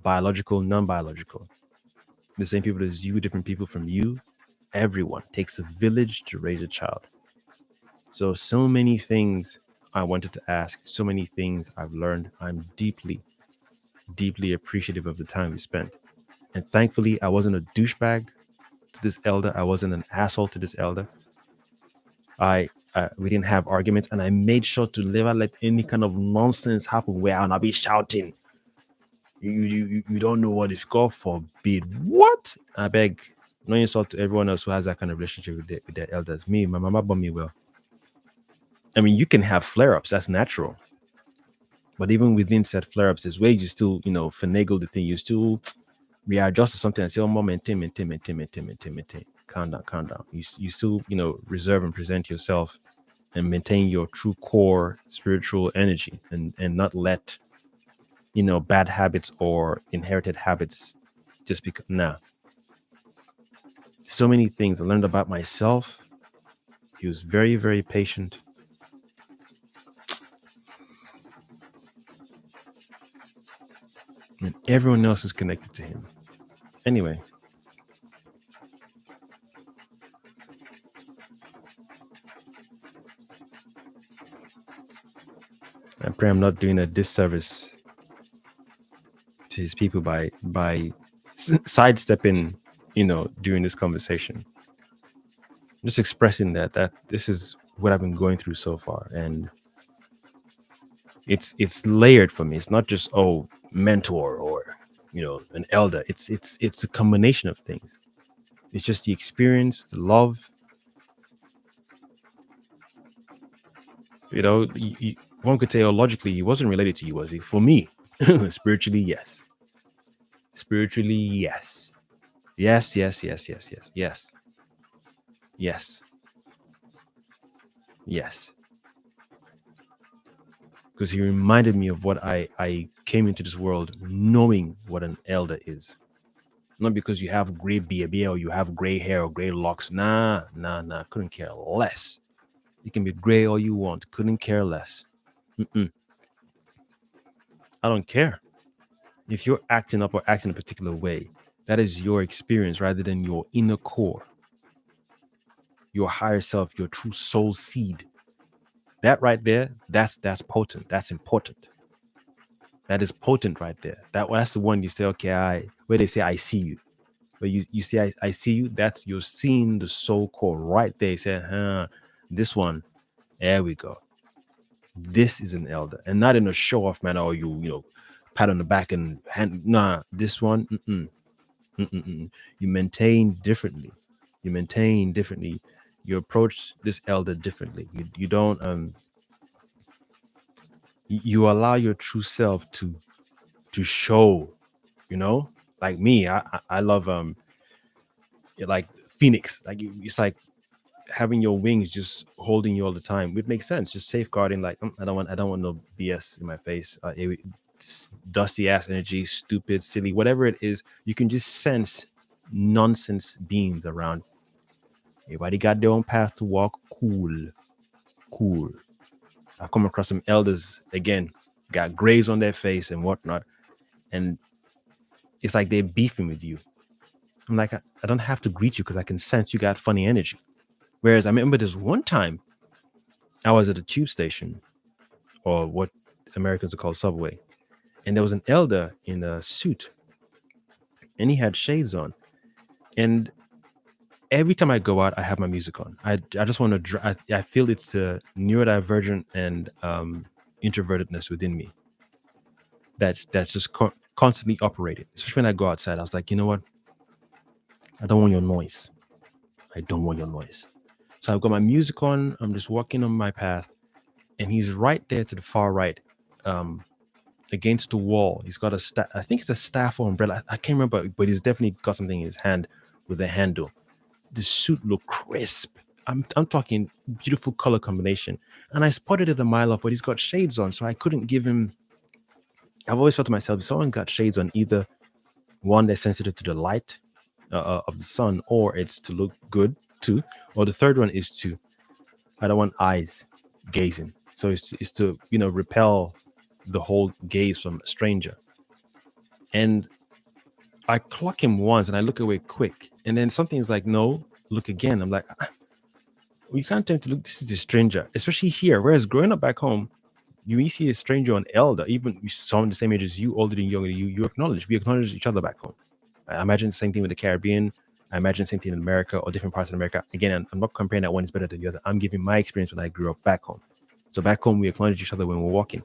biological, non-biological, the same people as you, different people from you, everyone takes a village to raise a child. So many things I wanted to ask, so many things I've learned. I'm deeply, deeply appreciative of the time we spent. And thankfully, I wasn't a douchebag to this elder. I wasn't an asshole to this elder. We didn't have arguments, and I made sure to never let any kind of nonsense happen where I'll not be shouting. You don't know what is, God forbid. What? I beg. No insult to everyone else who has that kind of relationship with their elders. Me, my mama bought me well. I mean, you can have flare-ups. That's natural. But even within said flare-ups, there's ways you still, finagle the thing. You still readjust to something and say, oh, more maintain. Calm down. You still, reserve and present yourself and maintain your true core spiritual energy, and not let, bad habits or inherited habits just because, nah. So many things I learned about myself. He was very, very patient. And everyone else was connected to him. Anyway. I pray I'm not doing a disservice to his people by sidestepping, during this conversation. Just expressing that this is what I've been going through so far, and it's layered for me. It's not just mentor or an elder. It's a combination of things. It's just the experience, the love. One could say, logically, he wasn't related to you, was he? For me, spiritually, yes. Spiritually, yes. Yes. Because he reminded me of what I came into this world knowing what an elder is. Not because you have gray beard or you have gray hair or gray locks. Nah. Couldn't care less. You can be gray all you want. Couldn't care less. I don't care. If you're acting up or acting a particular way, that is your experience rather than your inner core, your higher self, your true soul seed. That right there, that's potent. That's important. That is potent right there. That's the one you say, okay, where they say I see you. But you say I see you, that's you're seeing the soul core right there. You say, this one, there we go. This is an elder. And not in a show-off manner or you pat on the back and hand. Nah, this one, you maintain differently. You approach this elder differently. You don't you allow your true self to show, like me. I love like Phoenix. Like it's like having your wings just holding you all the time. It makes sense. Just safeguarding. Like I don't want no BS in my face. Dusty ass energy, stupid, silly, whatever it is. You can just sense nonsense beings around. Everybody got their own path to walk. Cool. I've come across some elders again, got grays on their face and whatnot, and it's like they're beefing with you. I'm like, I don't have to greet you because I can sense you got funny energy. Whereas I remember this one time I was at a tube station, or what Americans would call subway, and there was an elder in a suit, and he had shades on. And every time I go out, I have my music on. I just want to. I feel it's the neurodivergent and introvertedness within me that's just constantly operating. Especially when I go outside, I was like, you know what? I don't want your noise. So I've got my music on. I'm just walking on my path, and he's right there to the far right, against the wall. He's got a staff. I think it's a staff or umbrella. I can't remember, but he's definitely got something in his hand with a handle. the suit looked crisp. I'm talking beautiful color combination. And I spotted it a mile off, but he's got shades on, so I couldn't give him. I've always thought to myself, if someone got shades on, either one, they're sensitive to the light of the sun, or it's to look good too, or the third one is to, I don't want eyes gazing, so it's to repel the whole gaze from a stranger. And I clock him once, and I look away quick, and then something's like, no, look again. I'm like, you can't tell him to look. This is a stranger, especially here. Whereas growing up back home, you see a stranger or an elder, even you someone the same age as you, older than younger than you, we acknowledge each other back home. I imagine the same thing with the Caribbean. I imagine the same thing in America or different parts of America. Again, I'm not comparing that one is better than the other. I'm giving my experience when I grew up back home. So back home, we acknowledge each other when we're walking.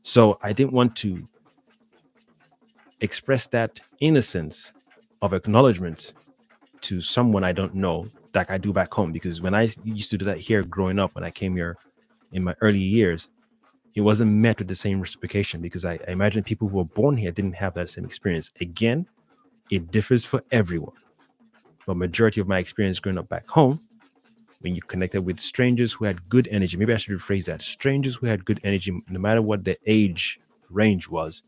So I didn't want to express that innocence of acknowledgement to someone I don't know like I do back home. Because when I used to do that here growing up, when I came here in my early years, it wasn't met with the same reciprocation, because I imagine people who were born here didn't have that same experience. Again, it differs for everyone. But majority of my experience growing up back home, when you connected with strangers who had good energy, maybe I should rephrase that, strangers who had good energy, no matter what the age range was.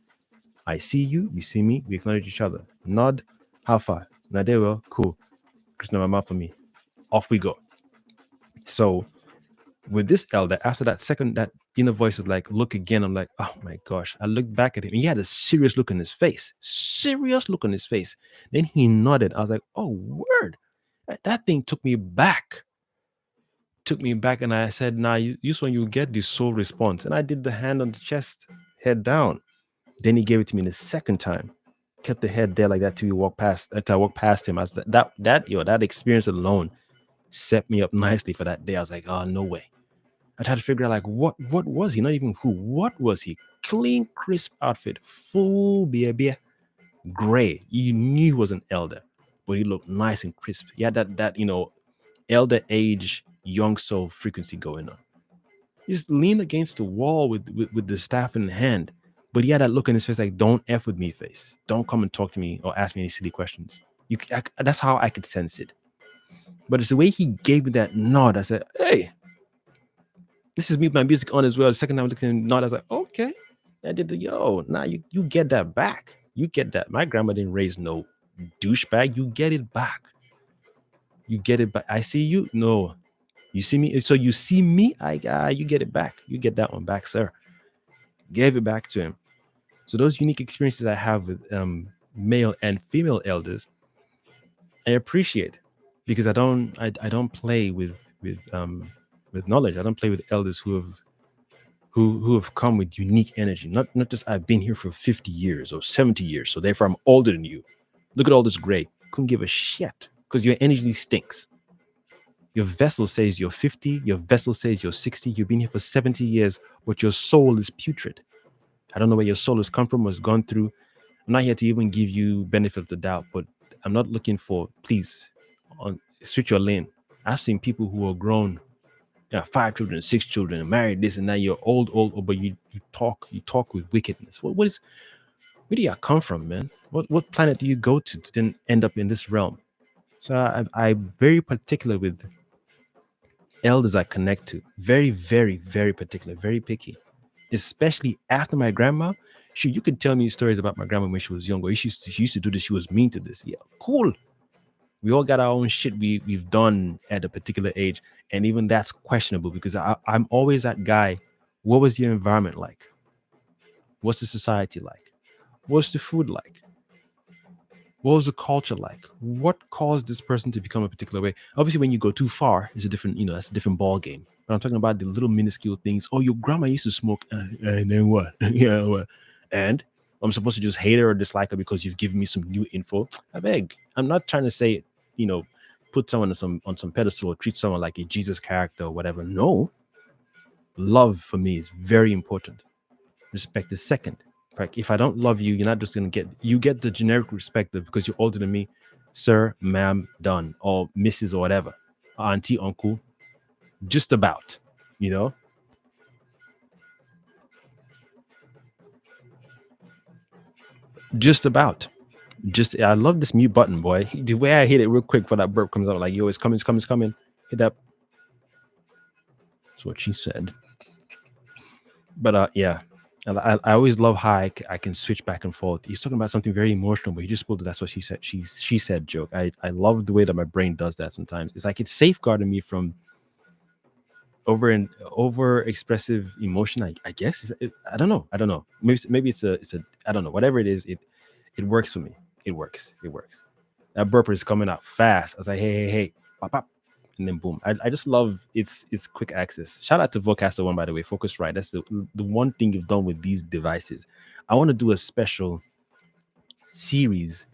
I see you, you see me, we acknowledge each other. Nod, how far? Now they will, cool. Krishna Mama for me. Off we go. So with this elder, after that second, that inner voice is like, look again. I'm like, oh my gosh. I looked back at him, and he had a serious look on his face. Serious look on his face. Then he nodded. I was like, oh, word. That thing took me back. And I said, nah, this one you get the soul response. And I did the hand on the chest, head down. Then he gave it to me the second time. Kept the head there like that till I walked past him. I was that experience alone set me up nicely for that day. I was like, oh, no way. I tried to figure out, like, what was he? Not even who. What was he? Clean, crisp outfit, full beer, gray. You knew he was an elder, but he looked nice and crisp. He had that elder age, young soul frequency going on. He just leaned against the wall with the staff in hand, but he had that look in his face like, don't F with me face. Don't come and talk to me or ask me any silly questions. That's how I could sense it. But it's the way he gave me that nod. I said, hey, this is me with my music on as well. The second time I looked at him, nod, I was like, okay. I did you get that back. You get that. My grandma didn't raise no douchebag. You get it back. You get it back. I see you. No, you see me. So you see me. You get it back. You get that one back, sir. Gave it back to him. So those unique experiences I have with male and female elders, I appreciate, because I don't play with knowledge. I don't play with elders who have come with unique energy. Not just I've been here for 50 years or 70 years, so therefore I'm older than you. Look at all this gray. Couldn't give a shit, because your energy stinks. Your vessel says you're 50. Your vessel says you're 60. You've been here for 70 years, but your soul is putrid. I don't know where your soul has come from or has gone through. I'm not here to even give you benefit of the doubt, but I'm not looking for, please, switch your lane. I've seen people who are grown, 5 children, 6 children, married, this and that. You're old, but you talk with wickedness. Where do you come from, man? What planet do you go to then end up in this realm? So I'm very particular with elders I connect to. Very, very, very particular, very picky. Especially after my grandma. You could tell me stories about my grandma when she was younger. She used to do this. She was mean to this. Yeah, cool. We all got our own shit we've done at a particular age. And even that's questionable, because I'm always that guy. What was your environment like? What's the society like? What's the food like? What was the culture like? What caused this person to become a particular way? Obviously, when you go too far, it's a different, that's a different ball game. But I'm talking about the little minuscule things. Oh, your grandma used to smoke. And then what? Yeah, what? And I'm supposed to just hate her or dislike her because you've given me some new info? I beg. I'm not trying to say, put someone on some pedestal or treat someone like a Jesus character or whatever. No. Love for me is very important. Respect is second. Like, if I don't love you, you're not just going to get the generic respect because you're older than me. Sir, ma'am, done. Or Mrs. or whatever. Auntie, uncle. Just about, Just about. Just I love this mute button, boy. The way I hit it real quick for that burp comes out, like, yo, it's coming, it's coming, it's coming. Hit that. That's what she said. But yeah, and I always love how I can switch back and forth. He's talking about something very emotional, but he just pulled that's what she said. She said joke. I love the way that my brain does that sometimes. It's like it's safeguarding me from over expressive emotion. I guess I don't know. I don't know. Maybe it's a I don't know. Whatever it is, it works for me. It works. It works. That burper is coming out fast. I was like, hey, pop, pop. And then boom. I just love its quick access. Shout out to Vocaster One, by the way. Focusrite. That's the one thing you've done with these devices. I want to do a special series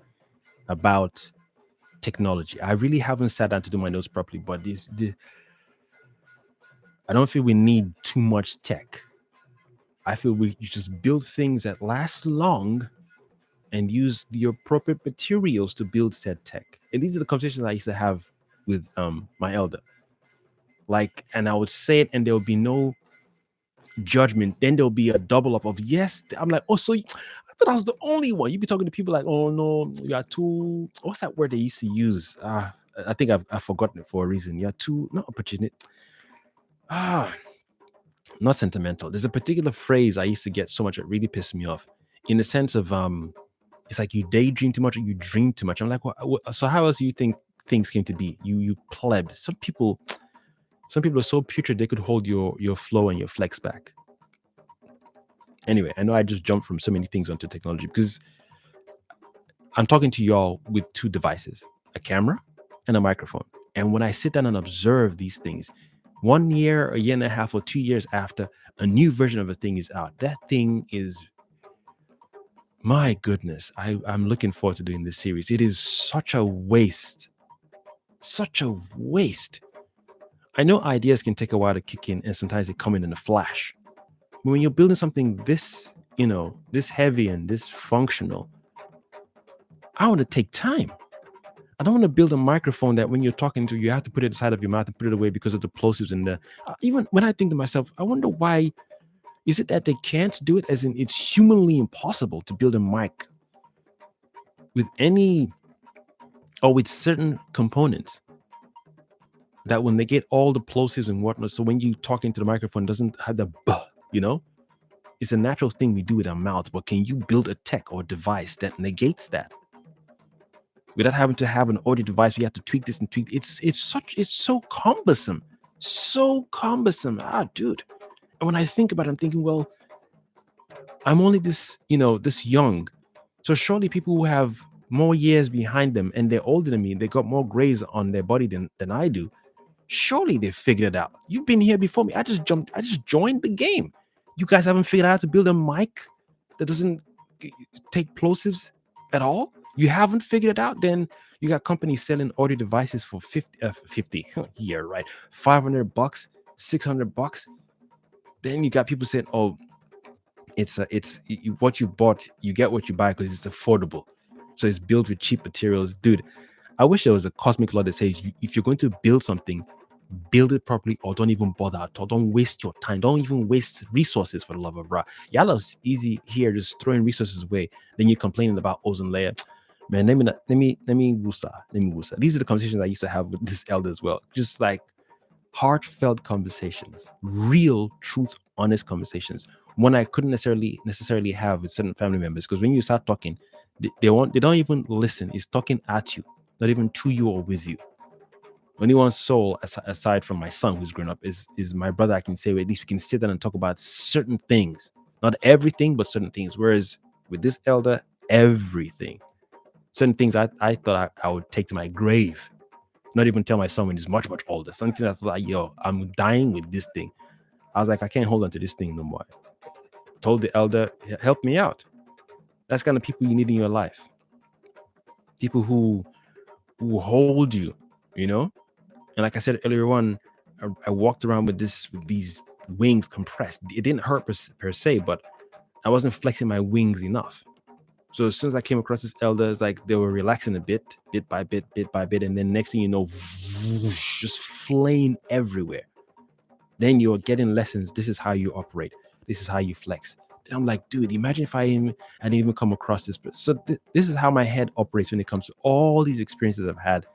about technology. I really haven't sat down to do my notes properly, but I don't feel we need too much tech. I feel we just build things that last long and use the appropriate materials to build said tech. And these are the conversations I used to have with my elder. Like, and I would say it, and there would be no judgment. Then there'll be a double up of yes. I'm like, oh, so I thought I was the only one. You'd be talking to people like, oh no, you are too. What's that word they used to use? I think I've forgotten it for a reason. You're too not opportunity. Not sentimental. There's a particular phrase I used to get so much it really pissed me off. In the sense of it's like you daydream too much or you dream too much. I'm like, so how else do you think things came to be? You pleb. Some people are so putrid they could hold your flow and your flex back. Anyway, I know I just jumped from so many things onto technology because I'm talking to y'all with two devices, a camera and a microphone. And when I sit down and observe these things, 1 year, a year and a half, or 2 years after a new version of a thing is out, that thing is, my goodness, I'm looking forward to doing this series. It is such a waste. Such a waste. I know ideas can take a while to kick in, and sometimes they come in a flash. But when you're building something this, this heavy and this functional, I want to take time. I don't want to build a microphone that when you're talking to, you have to put it inside of your mouth and put it away because of the plosives and the. Even when I think to myself, I wonder why. Is it that they can't do it? As in, it's humanly impossible to build a mic with any or with certain components that when they get all the plosives and whatnot, so when you talk into the microphone, it doesn't have the it's a natural thing we do with our mouths. But can you build a tech or a device that negates that without having to have an audio device? We have to tweak this and tweak. It's so cumbersome, dude. And when I think about it, I'm thinking, well, I'm only this young, so surely people who have more years behind them and they're older than me, they got more grays on their body than I do. Surely they figured it out. You've been here before me. I just joined the game. You guys haven't figured out how to build a mic that doesn't take plosives at all? You haven't figured it out? Then you got companies selling audio devices for 50 yeah, right, $500, $600. Then you got people saying, oh, it's what you bought, you get what you buy because it's affordable. So it's built with cheap materials. Dude, I wish there was a cosmic law that says if you're going to build something, build it properly, or don't even bother at all. Don't waste your time. Don't even waste resources, for the love of Ra. Y'all are easy here just throwing resources away. Then you're complaining about ozone layer. Man, let me wusa. These are the conversations I used to have with this elder as well. Just like heartfelt conversations, real, truth, honest conversations. One I couldn't necessarily have with certain family members, because when you start talking, they don't even listen. It's talking at you, not even to you or with you. Only one soul aside from my son who's grown up is my brother. I can say, well, at least we can sit down and talk about certain things, not everything, but certain things. Whereas with this elder, everything, certain things I thought I would take to my grave, not even tell my son when he's much, much older. Something that's like, yo, I'm dying with this thing. I was like, I can't hold on to this thing no more. Told the elder, help me out. That's kind of people you need in your life. People who hold you, And like I said earlier on, I walked around with these wings compressed. It didn't hurt per se, but I wasn't flexing my wings enough. So as soon as I came across this elder, it's like they were relaxing a bit by bit, and then next thing you know, just flame everywhere. Then you're getting lessons. This is how you operate. This is how you flex. And I'm like, dude, imagine if I didn't even come across this. So this is how my head operates when it comes to all these experiences I've had,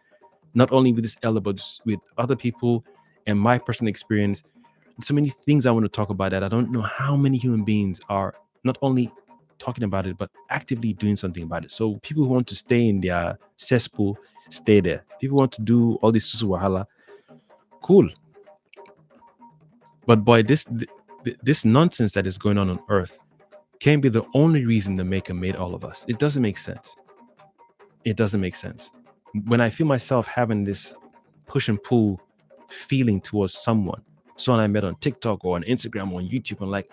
not only with this elder, but just with other people and my personal experience. So many things I want to talk about that I don't know how many human beings are not only talking about it, but actively doing something about it. So people who want to stay in their cesspool, stay there. People want to do all this susu wahala, cool. But boy, this nonsense that is going on Earth can't be the only reason the Maker made all of us. It doesn't make sense. It doesn't make sense. When I feel myself having this push and pull feeling towards someone I met on TikTok or on Instagram or on YouTube, I'm like,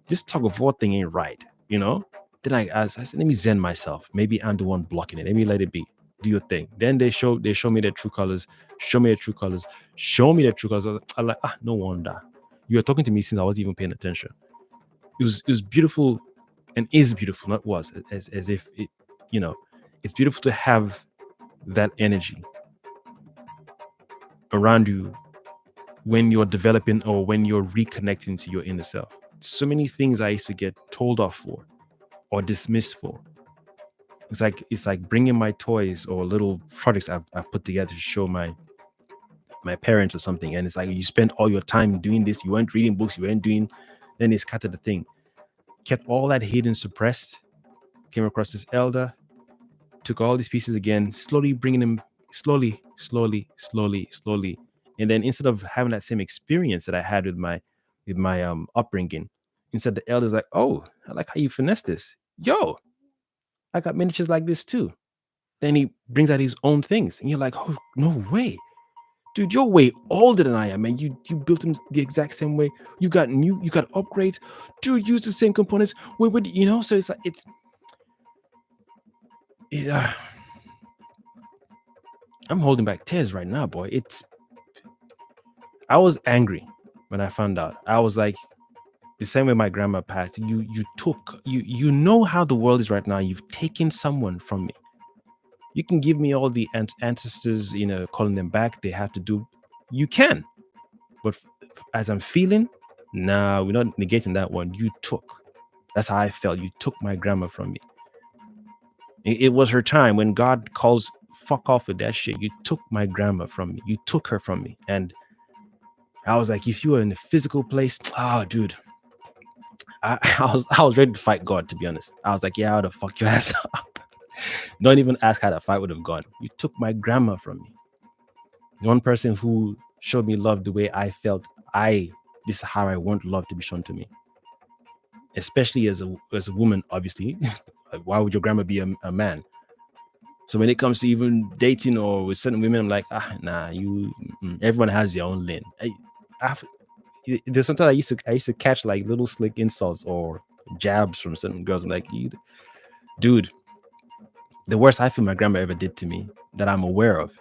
this tug of war thing ain't right, you know? Then I said, let me zen myself. Maybe I'm the one blocking it. Let me let it be. Do your thing. Then they show me their true colors. Show me their true colors. Show me their true colors. I'm like, no wonder. You were talking to me since I wasn't even paying attention. It was beautiful, and is beautiful, not was, as if it, it's beautiful to have that energy around you when you're developing or when you're reconnecting to your inner self. So many things I used to get told off for or dismissed for. It's like bringing my toys or little projects I've put together to show my parents or something, and it's like you spent all your time doing this. You weren't reading books. You weren't doing. Then they scattered the thing. Kept all that hidden, suppressed. Came across this elder. Took all these pieces again, slowly bringing them slowly, and then instead of having that same experience that I had with my upbringing, instead the elder's like, oh, I like how you finesse this. Yo, I got miniatures like this too. Then he brings out his own things, and you're like, oh, no way, dude, you're way older than I am, and you built them the exact same way. You got upgrades. Dude, use the same components. Wait, so it's like I'm holding back tears right now, boy. I was angry when I found out. I was like, the same way my grandma passed. You know how the world is right now. You've taken someone from me. You can give me all the ancestors, calling them back. They have to do. You can, but as I'm feeling, nah, we're not negating that one. You took. That's how I felt. You took my grandma from me. It was her time when God calls, fuck off with that shit. You took my grandma from me. You took her from me, and I was like, if you were in a physical place, dude, I was ready to fight God, to be honest. I was like, yeah, I would have fucked your ass up. Don't even ask how that fight would have gone. You took my grandma from me. The one person who showed me love the way I felt, this is how I want love to be shown to me. Especially as a woman, obviously. Why would your grandma be a man? So when it comes to even dating or with certain women, I'm like, nah, everyone has their own lane. There's sometimes I used to catch like little slick insults or jabs from certain girls. I'm like, dude, the worst I feel my grandma ever did to me that I'm aware of.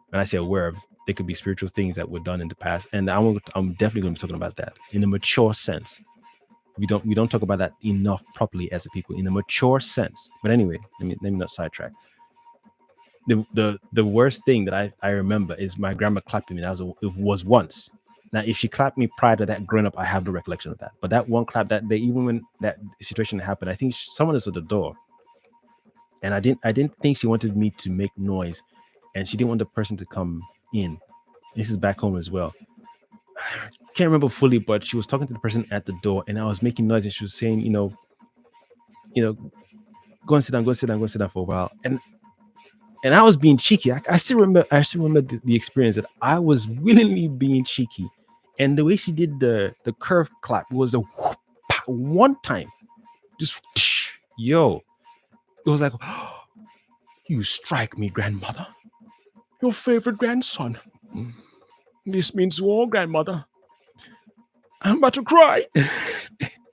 When I say aware of, there could be spiritual things that were done in the past, and I'm definitely going to be talking about that in a mature sense. We don't talk about that enough properly as a people in a mature sense. But anyway, let me not sidetrack. The worst thing that I remember is my grandma clapping me. It was once. Now, if she clapped me prior to that growing up, I have no recollection of that. But that one clap that day, even when that situation happened, I think someone was at the door, and I didn't think she wanted me to make noise, and she didn't want the person to come in. This is back home as well. I can't remember fully, but she was talking to the person at the door, and I was making noise, and she was saying, go and sit down, go and sit down for a while, and I was being cheeky. I still remember the experience that I was willingly being cheeky. And the way she did the curve clap was a whoop, one time. Just, yo. It was like, oh, you strike me, grandmother. Your favorite grandson. This means war, grandmother. I'm about to cry.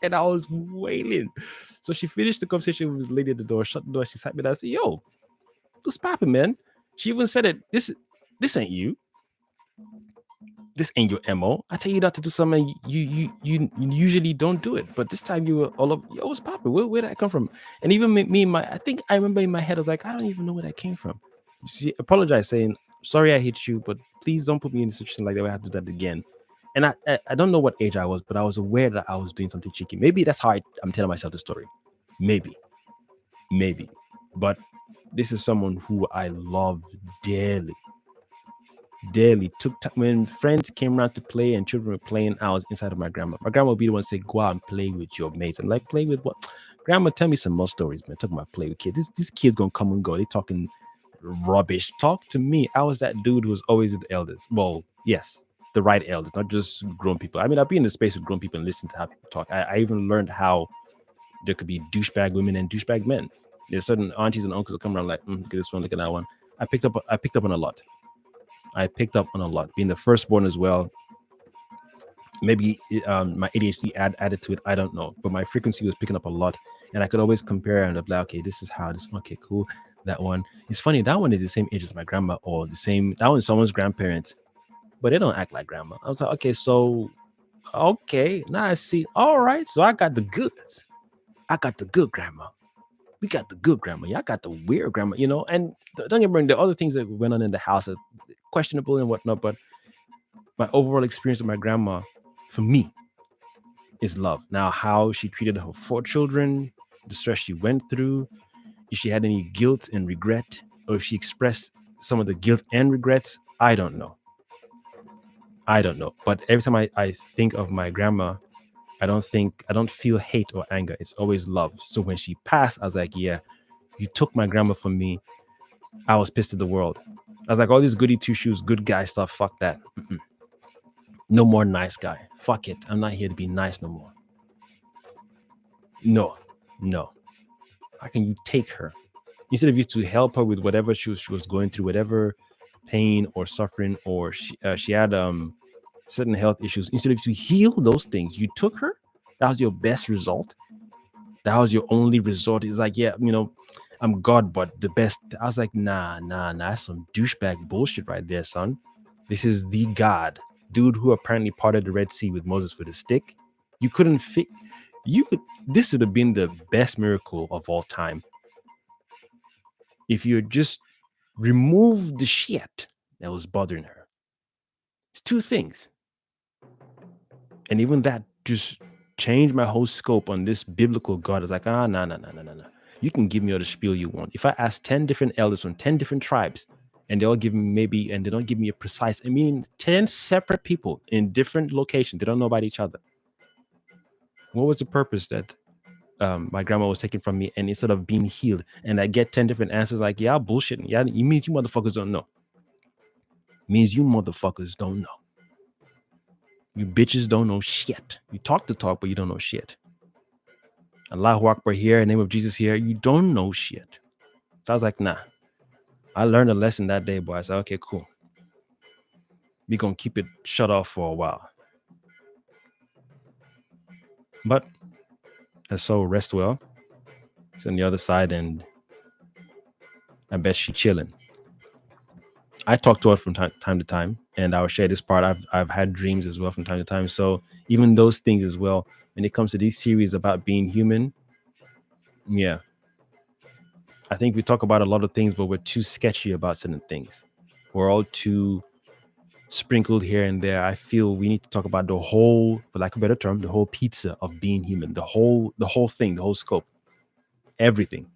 And I was wailing. So she finished the conversation with the lady at the door, shut the door. She sat me down and said, yo, what's popping, man? She even said it. This ain't you. This ain't your MO. I tell you not to do something you usually don't do it. But this time you were all up. Yo, what's popping? Where did that come from? And even me, I think I remember in my head, I was like, I don't even know where that came from. She apologized, saying, sorry I hit you, but please don't put me in a situation like that where I have to do that again. And I don't know what age I was, but I was aware that I was doing something cheeky. Maybe that's how I'm telling myself the story. Maybe. But this is someone who I love dearly. When friends came around to play and children were playing, I was inside of my grandma. My grandma would be the one to say, "Go out and play with your mates." I'm like, "Play with what?" Grandma, tell me some more stories, man. Talking about play with kids. This kid's gonna come and go. They talking rubbish. Talk to me. I was that dude who was always with the elders. Well, yes, the right elders, not just grown people. I mean, I've been in the space with grown people and listened to how people talk. I even learned how there could be douchebag women and douchebag men. There's certain aunties and uncles that come around like, look at this one, look at that one. I picked up on a lot. Being the firstborn as well. Maybe my ADHD added to it. I don't know, but my frequency was picking up a lot, and I could always compare and be like, okay, this is how this. Okay, cool. That one. It's funny. That one is the same age as my grandma, or the same. That one's someone's grandparents, but they don't act like grandma. I was like, okay, now I see. All right, so I got the goods. I got the good grandma. We got the good grandma. Yeah, I got the weird grandma. And don't get me wrong, the other things that went on in the house are questionable and whatnot, but my overall experience with my grandma, for me, is love. Now, how she treated her 4 children, the stress she went through, if she had any guilt and regret, or if she expressed some of the guilt and regrets, I don't know. But every time I think of my grandma, I don't feel hate or anger. It's always love. So when she passed, I was like, yeah, you took my grandma from me. I was pissed at the world. I was like, all these goody two shoes, good guy stuff. Fuck that. No more nice guy. Fuck it. I'm not here to be nice no more. No. How can you take her? Instead of you to help her with whatever she was going through, whatever pain or suffering, or she had certain health issues, instead of you to heal those things, you took her. That was your best result. That was your only resort. It's like, yeah, I'm God, but the best. I was like, nah, that's some douchebag bullshit right there, son. This is the God, dude, who apparently parted the Red Sea with Moses with a stick. You couldn't fit. This would have been the best miracle of all time if you just removed the shit that was bothering her. It's 2 things, and even that just changed my whole scope on this biblical God. It's like, no. You can give me all the spiel you want. If I ask 10 different elders from 10 different tribes, and they all give me and they don't give me a precise, 10 separate people in different locations, they don't know about each other. What was the purpose that my grandma was taken from me, and instead of being healed, and I get 10 different answers like, yeah, bullshit. Yeah, it means you motherfuckers don't know. Means you motherfuckers don't know. You bitches don't know shit. You talk the talk, but you don't know shit. Allahu Akbar here, in the name of Jesus here, you don't know shit. So I was like, nah. I learned a lesson that day, boy. I said, okay, cool. We're going to keep it shut off for a while. But so rest well. It's on the other side, and I bet she's chilling. I talk to her from time to time, and I'll share this part. I've had dreams as well from time to time. So even those things as well, when it comes to these series about being human, yeah. I think we talk about a lot of things, but we're too sketchy about certain things. We're all too sprinkled here and there. I feel we need to talk about the whole, for lack of a better term, the whole pizza of being human, the whole thing, the whole scope, everything.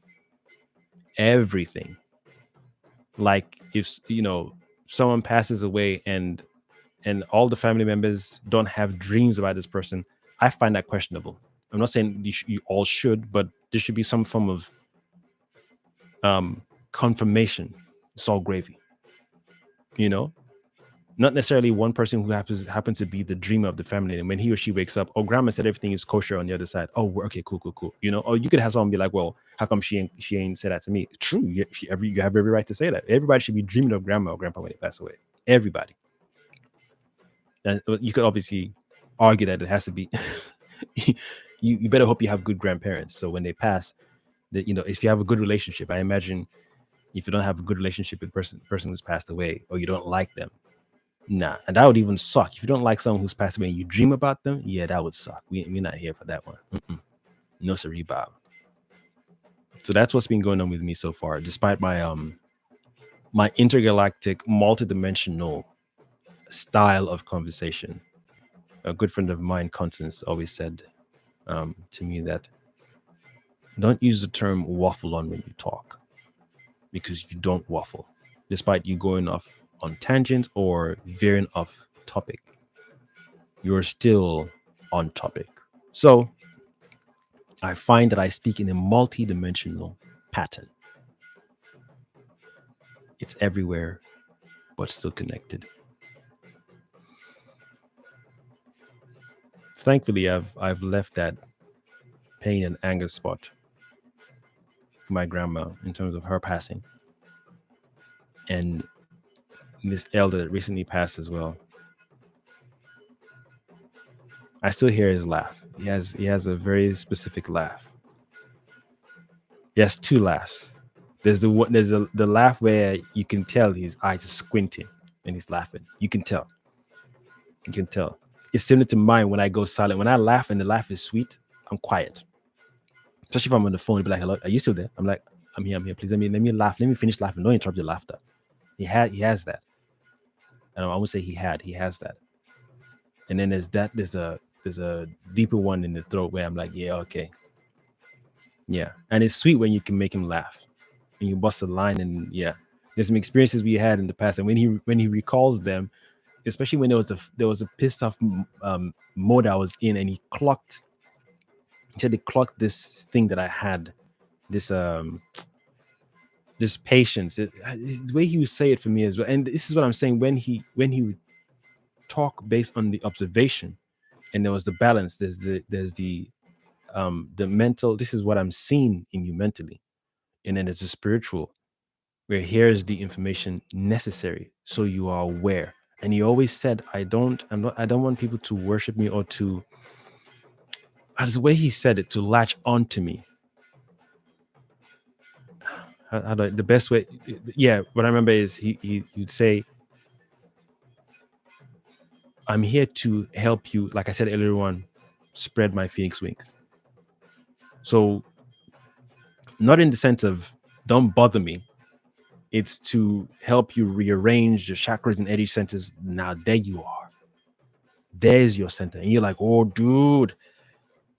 Like if someone passes away and all the family members don't have dreams about this person, I find that questionable. I'm not saying you all should, but there should be some form of confirmation. It's all gravy, not necessarily one person who happens to be the dreamer of the family, and when he or she wakes up, oh, grandma said everything is kosher on the other side. Oh, okay, cool. Or you could have someone be like, well, how come she ain't said that to me? True, you have every right to say that. Everybody should be dreaming of grandma or grandpa when they pass away. Everybody. And you could obviously argue that it has to be you better hope you have good grandparents, so when they pass, that if you have a good relationship. I imagine if you don't have a good relationship with person who's passed away, or you don't like them, nah, and that would even suck. If you don't like someone who's passed away and you dream about them, yeah, that would suck. We're not here for that one. No siree, Bob. So that's what's been going on with me so far, despite my my intergalactic, multidimensional style of conversation. A good friend of mine, Constance, always said to me that don't use the term waffle on when you talk, because you don't waffle. Despite you going off on tangents or veering off topic, you're still on topic. So I find that I speak in a multi-dimensional pattern. It's everywhere, but still connected. Thankfully, I've left that pain and anger spot for my grandma in terms of her passing, and this elder that recently passed as well. I still hear his laugh. He has a very specific laugh. He has two laughs. There's the laugh where you can tell his eyes are squinting and he's laughing. You can tell. You can tell. It's similar to mine when I go silent. When I laugh and the laugh is sweet, I'm quiet. Especially if I'm on the phone, he'll be like, "Hello, are you still there?" I'm like, I'm here. Please let me laugh. Let me finish laughing. Don't interrupt the laughter. He has that. I won't say he has that. And then there's a deeper one in the throat where I'm like, yeah, okay. Yeah. And it's sweet when you can make him laugh and you bust a line. And yeah, there's some experiences we had in the past. And when he recalls them, especially when there was a pissed off mode I was in, and he said he clocked this thing that I had, this patience. The way he would say it for me as well. And this is what I'm saying, when he would talk based on the observation, and there was the balance, there's the mental, this is what I'm seeing in you mentally, and then there's the spiritual, where here's the information necessary so you are aware. And he always said, I don't want people to worship me, or to, as the way he said it, to latch onto me. The best way, yeah, what I remember is he'd say, I'm here to help you, like I said earlier on, spread my phoenix wings. So not in the sense of don't bother me, it's to help you rearrange your chakras and energy centers. Now there you are, there's your center. And you're like, oh dude,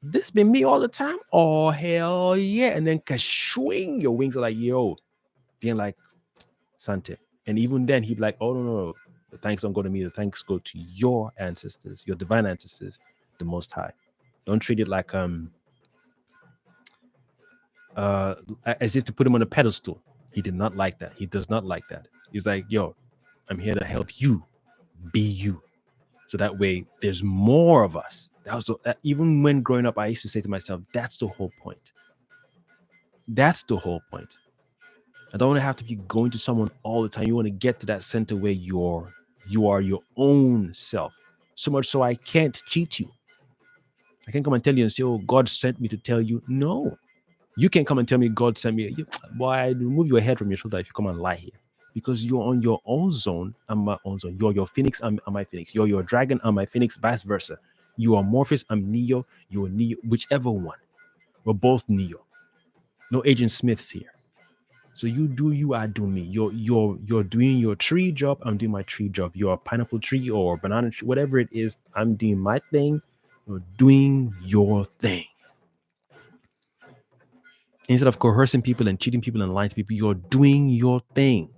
this been me all the time. Oh hell yeah. And then swing, your wings are like, yo, being like Sante. And even then he'd be like, oh no, the thanks don't go to me, the thanks go to your ancestors, your divine ancestors, the Most High. Don't treat it like as if to put him on a pedestal. He did not like that. He does not like that. He's like, yo, I'm here to help you be you. So that way there's more of us. That was even when growing up, I used to say to myself, that's the whole point. That's the whole point. I don't want to have to be going to someone all the time. You want to get to that center where you are your own self. So much so I can't cheat you. I can't come and tell you and say, oh, God sent me to tell you. No. You can't come and tell me God sent me. Boy, I remove your head from your shoulder if you come and lie here. Because you're on your own zone, I'm my own zone. You're your phoenix, I'm my phoenix. You're your dragon, I'm my phoenix, vice versa. You are Morpheus, I'm Neo. You're Neo, whichever one. We're both Neo. No Agent Smiths here. So you do you, I do me. You're doing your tree job, I'm doing my tree job. You're a pineapple tree or banana tree, whatever it is, I'm doing my thing. You're doing your thing. Instead of coercing people and cheating people and lying to people, you're doing your thing.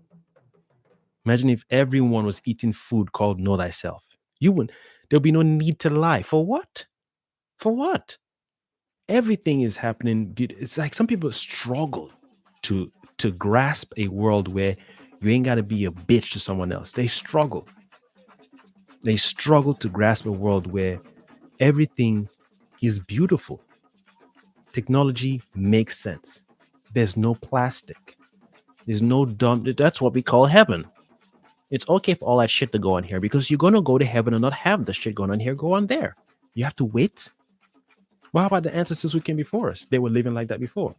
Imagine if everyone was eating food called Know Thyself. There'll be no need to lie. For what? For what? Everything is happening. It's like some people struggle to grasp a world where you ain't got to be a bitch to someone else. They struggle. They struggle to grasp a world where everything is beautiful. Technology makes sense. There's no plastic. There's no dumb. That's what we call heaven. It's okay for all that shit to go on here, because you're going to go to heaven and not have the shit going on here go on there. You have to wait. Well, how about the ancestors who came before us? They were living like that before.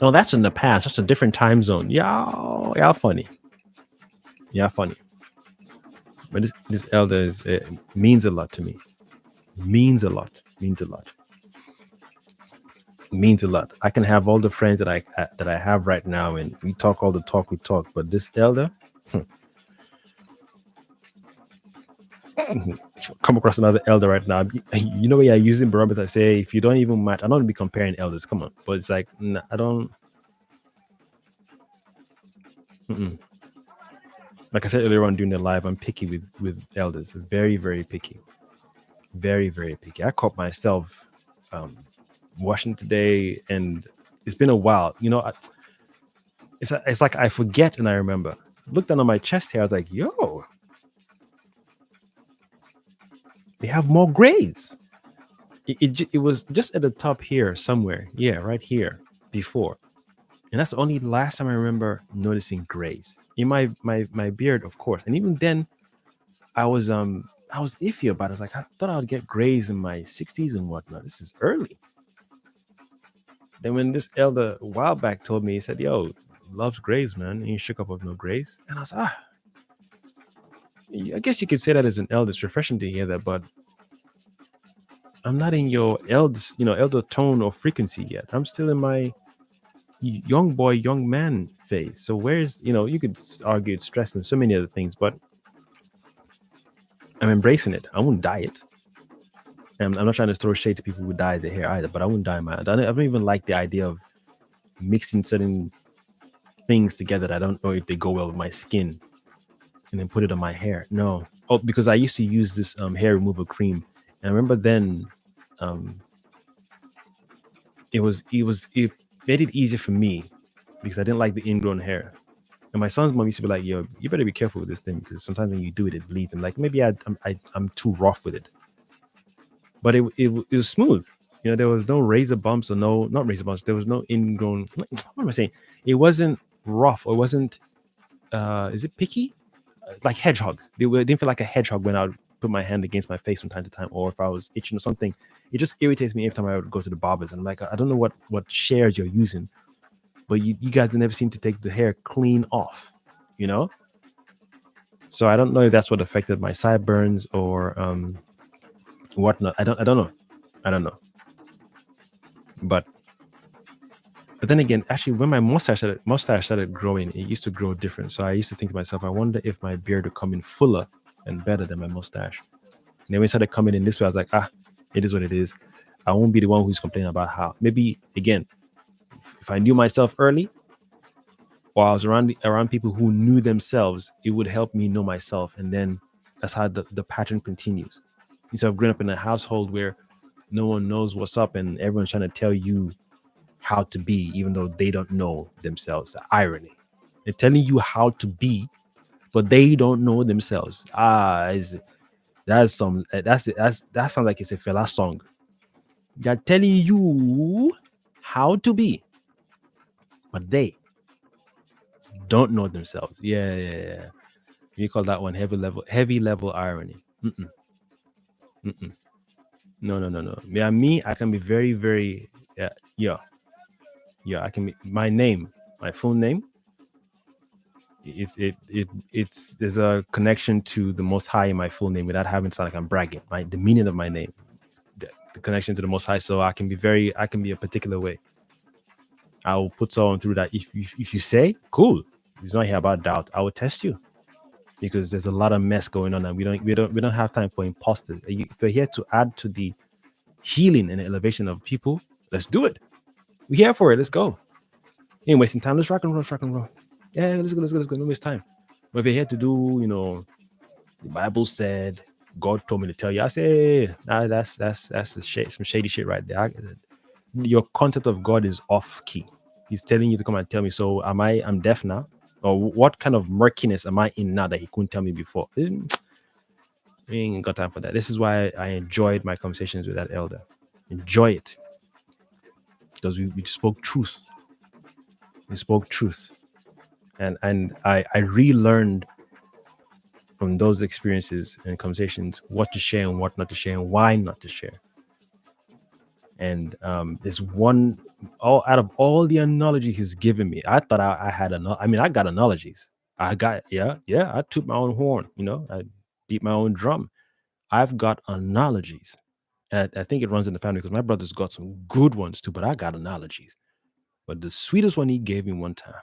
Oh, that's in the past. That's a different time zone. Yeah, funny. Yeah, funny. But this elder means a lot to me. Means a lot. Means a lot. Means a lot. I can have all the friends that I have right now, and we talk all the talk we talk. But this elder, Come across another elder right now. You know, when you're using barometer, I say if you don't even match, I don't want to be comparing elders. Come on, but it's like nah, I don't. Mm-mm. Like I said earlier on during the live, I'm picky with elders. Very very picky. Very very picky. I caught myself washing today, and it's been a while. You know, it's like I forget and I remember. Looked down on my chest hair. I was like, yo, they have more grays. It was just at the top here somewhere. Yeah, right here before. And that's the only last time I remember noticing grays in my beard, of course. And even then, I was iffy about it. I was like, I thought I would get grays in my 60s and whatnot. This is early. Then when this elder a while back told me, he said, "Yo, loves grays, man." And he shook up with no grays, and I was I guess you could say that as an elder. It's refreshing to hear that, but I'm not in your elder tone or frequency yet. I'm still in my young boy, young man phase. So where's, you could argue it's stress and so many other things, but I'm embracing it. I won't dye it. And I'm not trying to throw shade to people who dye their hair either, but I wouldn't dye mine. I don't even like the idea of mixing certain things together that I don't know if they go well with my skin and then put it on my hair. No. Oh, because I used to use this hair removal cream. And I remember then it made it easier for me because I didn't like the ingrown hair. And my son's mom used to be like, "Yo, you better be careful with this thing because sometimes when you do it, it bleeds." I'm like, maybe I'm too rough with it. But it was smooth. There was no razor bumps or not razor bumps. There was no ingrown. What am I saying? It wasn't rough or it wasn't. Is it picky? Like hedgehogs. They didn't feel like a hedgehog when I would put my hand against my face from time to time, or if I was itching or something. It just irritates me every time I would go to the barbers. And I'm like, I don't know what shares you're using, but you guys never seem to take the hair clean off, So I don't know if that's what affected my sideburns or whatnot. I don't know. But then again, actually, when my mustache started growing, it used to grow different. So I used to think to myself, I wonder if my beard would come in fuller and better than my mustache. And then when it started coming in this way, I was like, it is what it is. I won't be the one who's complaining about how. Maybe again, if I knew myself early, or I was around people who knew themselves, it would help me know myself, and then that's how the pattern continues. Instead of growing up in a household where no one knows what's up and everyone's trying to tell you how to be, even though they don't know themselves. The irony. They're telling you how to be, but they don't know themselves. That sounds like it's a fella song. They're telling you how to be, but they don't know themselves. Yeah. You call that one heavy level irony. Mm-mm. No. Yeah, me, I can be very, very, yeah. I can be, my full name. It's there's a connection to the Most High in my full name without having to sound like I'm bragging. The meaning of my name, the connection to the Most High. So I can be a particular way. I will put someone through that. If you say cool, it's not here about doubt. I will test you because there's a lot of mess going on, and we don't have time for imposters. If you're here to add to the healing and elevation of people, let's do it. We're here for it. Let's go. Ain't wasting time. Let's rock and roll. Yeah, let's go. No waste time. But if you're here to do, the Bible said, God told me to tell you. I say, that's some shady shit right there. Your concept of God is off key. He's telling you to come and tell me. So I'm deaf now? Or what kind of murkiness am I in now that he couldn't tell me before? I ain't got time for that. This is why I enjoyed my conversations with that elder. Enjoy it. Because we spoke truth. We spoke truth. And I relearned from those experiences and conversations what to share and what not to share and why not to share. And there's one, out of all the analogies he's given me, I thought I had I got analogies. I toot my own horn, I beat my own drum. I've got analogies. And I think it runs in the family because my brother's got some good ones too, but I got analogies. But the sweetest one he gave me one time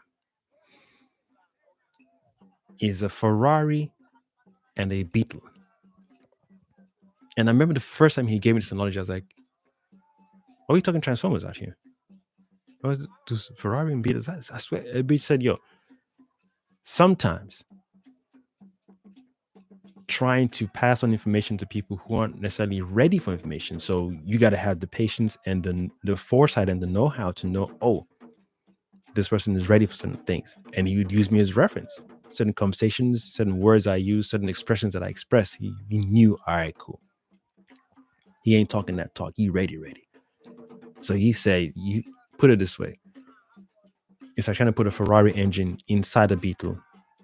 is a Ferrari and a Beetle. And I remember the first time he gave me this analogy, I was like, "Are we talking Transformers out here? Does Ferrari and Beatles?" I swear, a bitch said, "Yo, sometimes trying to pass on information to people who aren't necessarily ready for information. So you got to have the patience and the foresight and the know-how to know, oh, this person is ready for certain things." And he would use me as reference. Certain conversations, certain words I use, certain expressions that I express. He knew, all right, cool. He ain't talking that talk. He ready. So he said, you put it this way. It's like trying to put a Ferrari engine inside a Beetle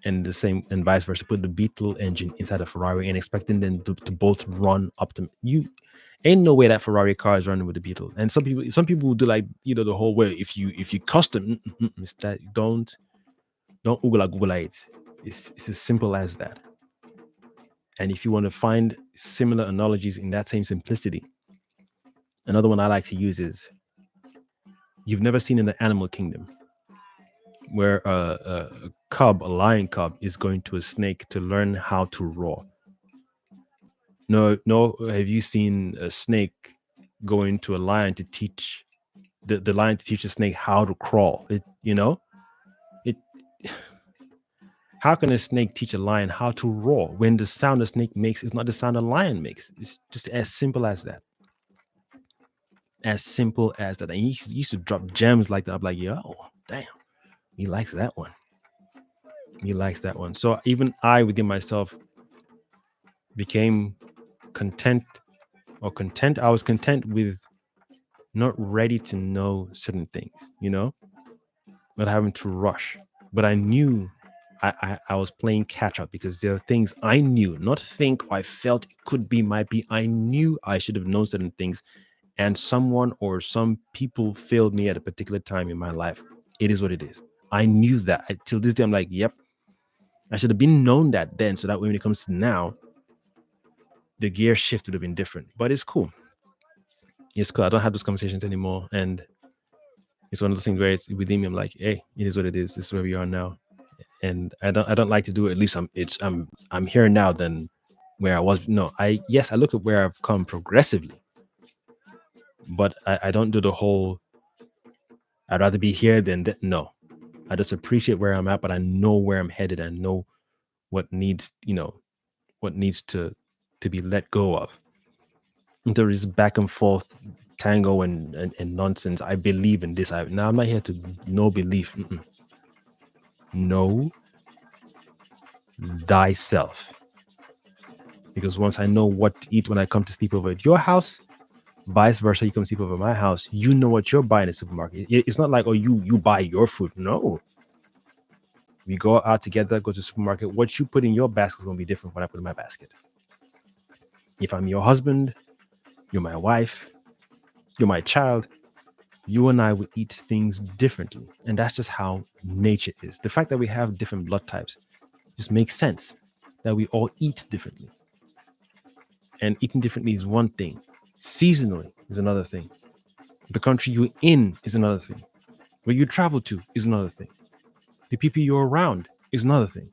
and the same and vice versa. Put the Beetle engine inside a Ferrari and expecting them to both run up to you. Ain't no way that Ferrari car is running with the Beetle. And some people will do like, the whole way. If you custom, it's that don't Google it. It's as simple as that. And if you want to find similar analogies in that same simplicity, another one I like to use is, you've never seen in the animal kingdom where a lion cub is going to a snake to learn how to roar. No, have you seen a snake going to a lion to teach the lion to teach the snake how to crawl? How can a snake teach a lion how to roar when the sound a snake makes is not the sound a lion makes? It's just as simple as that. As simple as that. And he used to drop gems like that. I'm like, yo, damn, he likes that one. He likes that one. So even I within myself became content. I was content with not ready to know certain things, not having to rush. But I knew I was playing catch up because there are things I knew, not think or I felt it could be, might be. I knew I should have known certain things, and someone or some people failed me at a particular time in my life. It is what it is. I knew that. Till this day, I'm like, yep, I should have been known that then, so that when it comes to now, the gear shift would have been different. But it's cool. It's cool. I don't have those conversations anymore, and it's one of those things where it's within me. I'm like, hey, it is what it is. This is where we are now, and I don't like to do it. At least I'm here now than where I was. No, I look at where I've come progressively, but I don't do the whole, I'd rather be here than that. No, I just appreciate where I'm at, but I know where I'm headed. I know what needs to be let go of. There is back and forth tango and nonsense. I believe in this. I'm not here to no belief. Know thyself. Because once I know what to eat when I come to sleep over at your house, vice versa, you come sleep over my house, you know what you're buying at the supermarket. It's not like, oh, you buy your food. No. We go out together, go to the supermarket. What you put in your basket is going to be different from what I put in my basket. If I'm your husband, you're my wife, you're my child, you and I would eat things differently. And that's just how nature is. The fact that we have different blood types just makes sense, that we all eat differently. And eating differently is one thing. Seasonally is another thing. The country you're in is another thing. Where you travel to is another thing. The people you're around is another thing.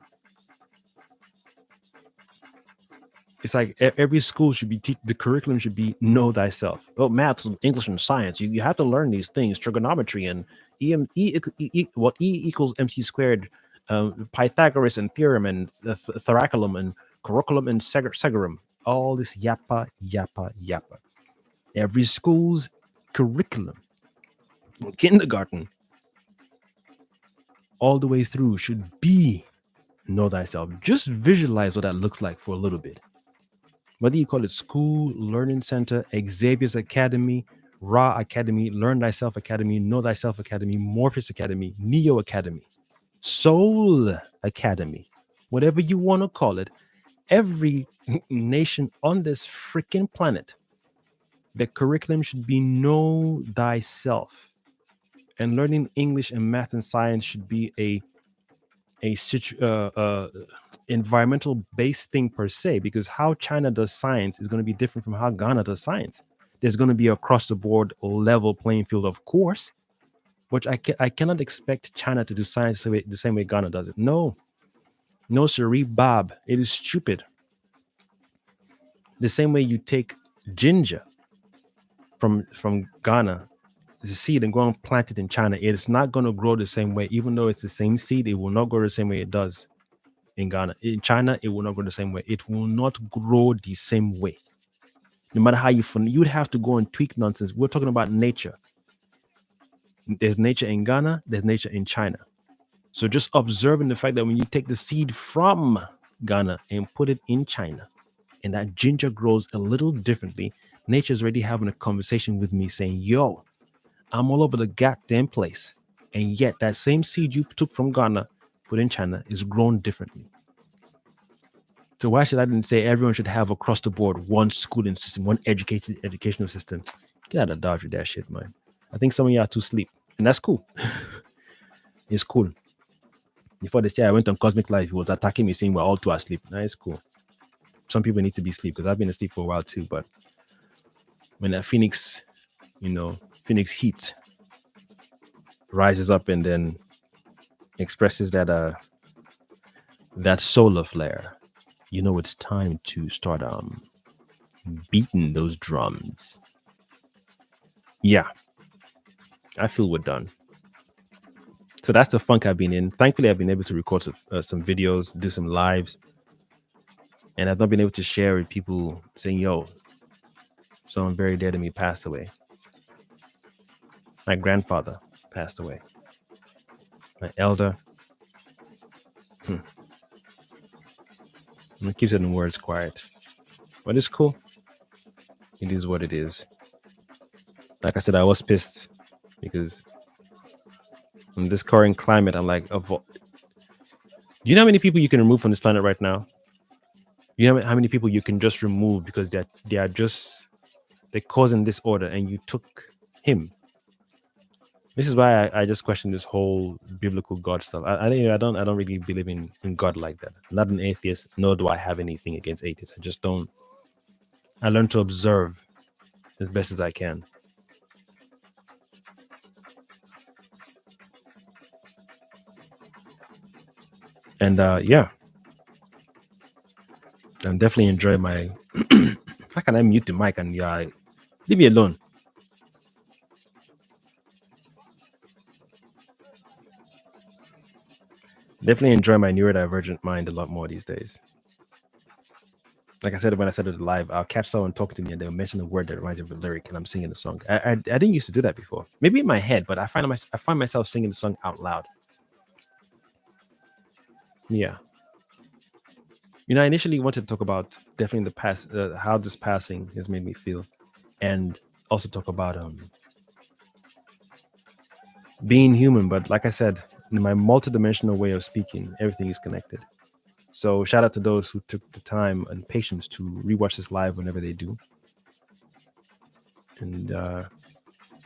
It's like every school should be, the curriculum should be know thyself. Oh, maths, English, and science. You have to learn these things, trigonometry and E equals mc squared, Pythagoras and theorem and theraculum and curriculum and segarum. All this yappa. Every school's curriculum, kindergarten, all the way through should be know thyself. Just visualize what that looks like for a little bit. Whether you call it school, learning center, Xavier's Academy, Ra Academy, Learn Thyself Academy, Know Thyself Academy, Morpheus Academy, Neo Academy, Soul Academy, whatever you want to call it, every nation on this freaking planet, the curriculum should be know thyself. And learning English and math and science should be a environmental based thing per se, because how China does science is going to be different from how Ghana does science. There's going to be across the board level playing field, of course, which I cannot expect China to do science the same way Ghana does it. No, Sharif Bob, it is stupid. The same way you take ginger from Ghana, the seed, and go and plant it in China, it's not going to grow the same way. Even though it's the same seed, it will not grow the same way it does in Ghana. In China, it will not grow the same way. It will not grow the same way. No matter how you'd have to go and tweak nonsense. We're talking about nature. There's nature in Ghana, there's nature in China. So just observing the fact that when you take the seed from Ghana and put it in China, and that ginger grows a little differently, nature's already having a conversation with me saying, yo, I'm all over the goddamn place. And yet that same seed you took from Ghana, put in China, is grown differently. So why should I then say everyone should have across the board one schooling system, one educational system? Get out of Dodge with that shit, man. I think some of y'all too sleep. And that's cool. It's cool. Before they say I went on Cosmic Life, he was attacking me saying we're all too asleep. Nah, it's cool. Some people need to be asleep because I've been asleep for a while too. But when that Phoenix heat rises up and then expresses that solar flare, it's time to start beating those drums. Yeah, I feel we're done. So that's the funk I've been in. Thankfully, I've been able to record some videos, do some lives, and I've not been able to share with people saying, yo, someone very dear to me passed away. My grandfather passed away. My elder. I'm gonna keep certain words quiet. But it's cool. It is what it is. Like I said, I was pissed because in this current climate, I'm like, do you know how many people you can remove from this planet right now? You know how many people you can just remove because they're causing disorder, and you took him. This is why I just question this whole biblical God stuff. I don't really believe in God like that. I'm not an atheist, nor do I have anything against atheists. I just don't. I learn to observe as best as I can. And yeah, I'm definitely enjoying my. How can I mute the mic and leave me alone? Definitely enjoy my neurodivergent mind a lot more these days. Like I said, when I said it live, I'll catch someone talking to me and they'll mention a word that reminds me of a lyric, and I'm singing the song. I didn't used to do that before. Maybe in my head, but I find myself singing the song out loud. Yeah. I initially wanted to talk about definitely the past, how this passing has made me feel, and also talk about being human. But like I said, in my multidimensional way of speaking, everything is connected. So shout out to those who took the time and patience to rewatch this live whenever they do. And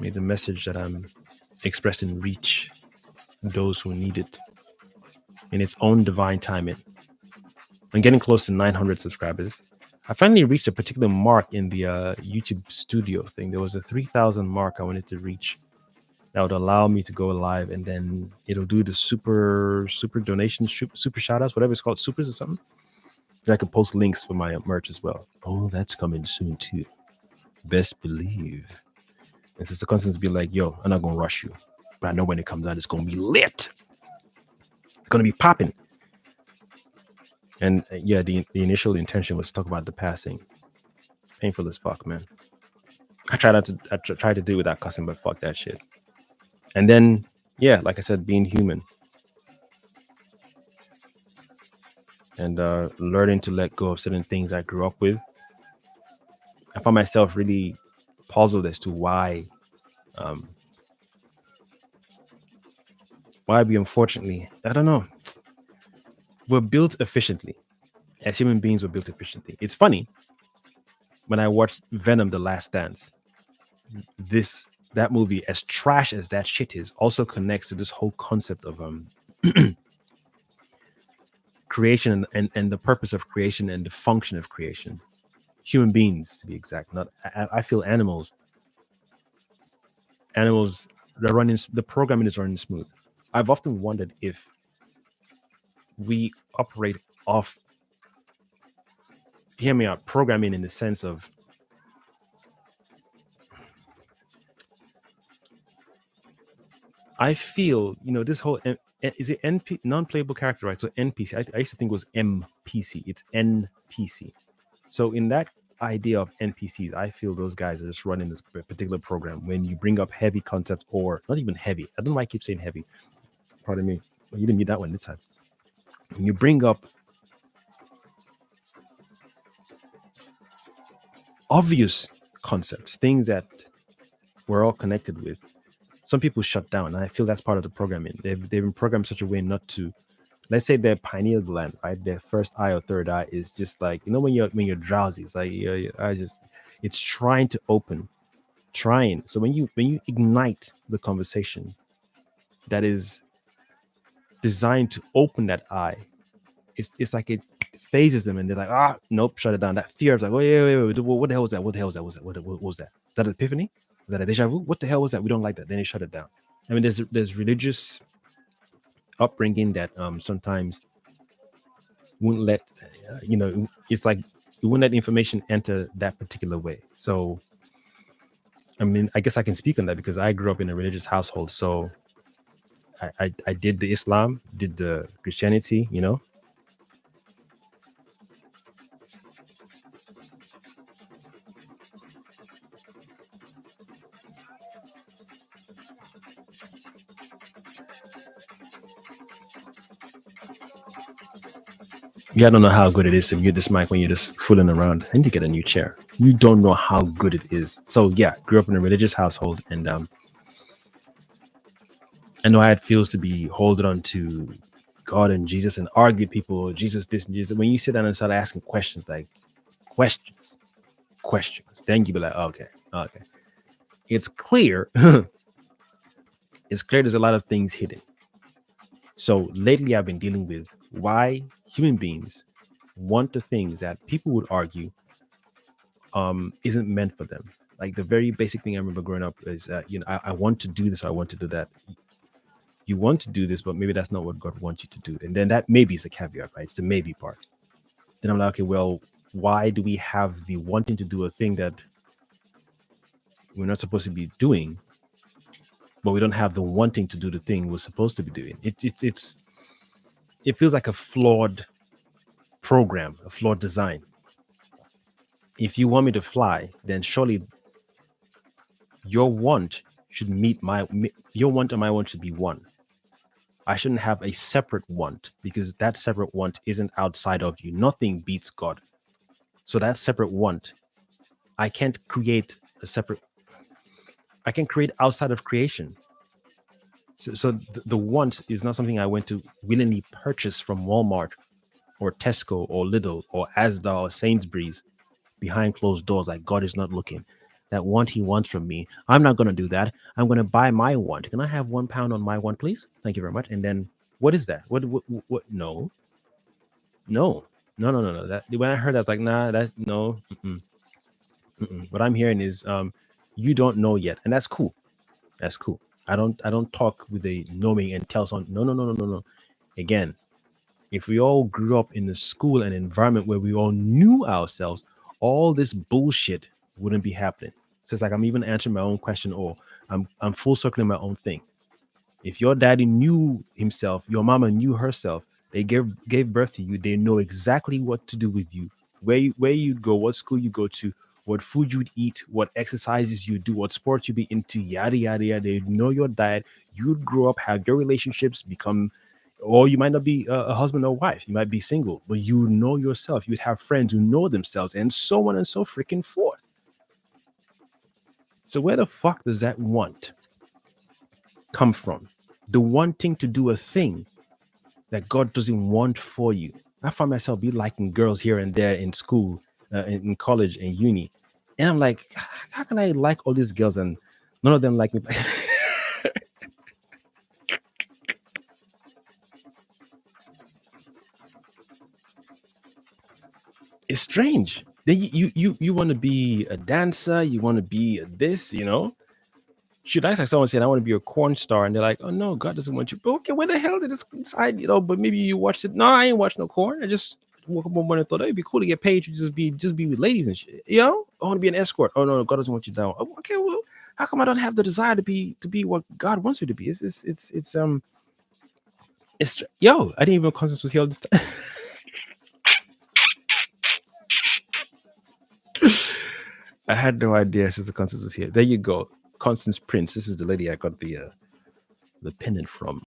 may the message that I'm expressing reach those who need it in its own divine timing. I'm getting close to 900 subscribers. I finally reached a particular mark in the YouTube studio thing. There was a 3,000 mark I wanted to reach that would allow me to go live, and then it'll do the super donations, super shout outs, whatever it's called, supers or something. I could post links for my merch as well. Oh, that's coming soon too. Best believe. And so the constants be like, yo, I'm not gonna rush you, but I know when it comes out, it's gonna be lit. It's gonna be popping. And yeah, the initial intention was to talk about the passing. Painful as fuck, man. I tried to do it without cussing, but fuck that shit. And then, yeah, like I said, being human and learning to let go of certain things I grew up with. I found myself really puzzled as to why we unfortunately, I don't know, we're built efficiently. As human beings, we're built efficiently. It's funny, when I watched Venom: The Last Dance, that movie, as trash as that shit is, also connects to this whole concept of creation and the purpose of creation and the function of creation. Human beings, to be exact. Not, I feel animals, they're running, the programming is running smooth. I've often wondered if we operate off hear me out, programming in the sense of I feel, this whole is it NP non-playable character, right? So NPC. I used to think it was MPC. It's NPC. So in that idea of NPCs, I feel those guys are just running this particular program. When you bring up heavy concepts, or not even heavy, I don't know why I keep saying heavy. Pardon me. Well, you didn't need that one this time. When you bring up obvious concepts, things that we're all connected with, some people shut down. And I feel that's part of the programming. They've been programmed such a way not to. Let's say their pineal gland, right? Their first eye or third eye is just like, when you're drowsy, it's like it's trying to open, trying. So when you ignite the conversation that is designed to open that eye, it's like it phases them, and they're like, nope, shut it down. That fear of like, wait, what the hell was that? What the hell was that? What was that? Is that an epiphany? Is that a deja vu? What the hell was that? We don't like that. Then they shut it down. I mean, there's religious upbringing that sometimes wouldn't let it's like it wouldn't let information enter that particular way. So I mean, I guess I can speak on that because I grew up in a religious household. So I did the Islam, did the Christianity, Yeah, I don't know how good it is to mute this mic when you're just fooling around. I need to get a new chair. You don't know how good it is. So yeah, grew up in a religious household, and I know how it feels to be holding on to God and Jesus and argue people, Jesus this and Jesus. When you sit down and start asking questions, like questions, then you be like, okay. It's clear. It's clear there's a lot of things hidden. So lately I've been dealing with why human beings want the things that people would argue isn't meant for them. Like the very basic thing I remember growing up is, I want to do this or I want to do that. You want to do this, but maybe that's not what God wants you to do. And then that maybe is a caveat, right? It's the maybe part. Then I'm like, okay, well, why do we have the wanting to do a thing that we're not supposed to be doing, but we don't have the wanting to do the thing we're supposed to be doing? It feels like a flawed program, a flawed design. If you want me to fly, then surely your want should meet your want and my want should be one. I shouldn't have a separate want, because that separate want isn't outside of you. Nothing beats God. So that separate want, I can't create a separate. I can create outside of creation. So the want is not something I went to willingly purchase from Walmart or Tesco or Lidl or Asda or Sainsbury's behind closed doors, like God is not looking. That want he wants from me, I'm not going to do that. I'm going to buy my want. Can I have £1 on my want, please? Thank you very much. And then what is that? What no. That when I heard that, like, nah, that's no. What I'm hearing is you don't know yet, and that's cool. That's cool. I don't talk with a knowing and tell someone no. Again, if we all grew up in a school and environment where we all knew ourselves, all this bullshit wouldn't be happening. So it's like I'm even answering my own question, or I'm full circling my own thing. If your daddy knew himself, your mama knew herself, they gave birth to you, they know exactly what to do with you, where you'd go, what school you go to, what food you'd eat, what exercises you do, what sports you'd be into, yada yada yada. They know your diet. You'd grow up, have your relationships, become, or you might not be a husband or wife, you might be single, but you know yourself. You'd have friends who know themselves, and so on and so freaking forth. So where the fuck does that want come from? The wanting to do a thing that God doesn't want for you. I find myself be liking girls here and there in school, in college and uni, and I'm like, how can I like all these girls and none of them like me? It's strange. Then you want to be a dancer, you want to be this, Should I say someone said I want to be a corn star, and they're like, oh no, God doesn't want you. But okay, where the hell did this inside? But maybe you watched it. No, I ain't watched no corn. I just woke up one morning and thought, it'd be cool to get paid to just be with ladies and shit. You know, I want to be an escort. Oh no, God doesn't want you down. Okay, well, how come I don't have the desire to be what God wants me to be? It's yo, I didn't even know Constance was here all this time. I had no idea Sister Constance was here. There you go. Constance Prince. This is the lady I got the pendant from.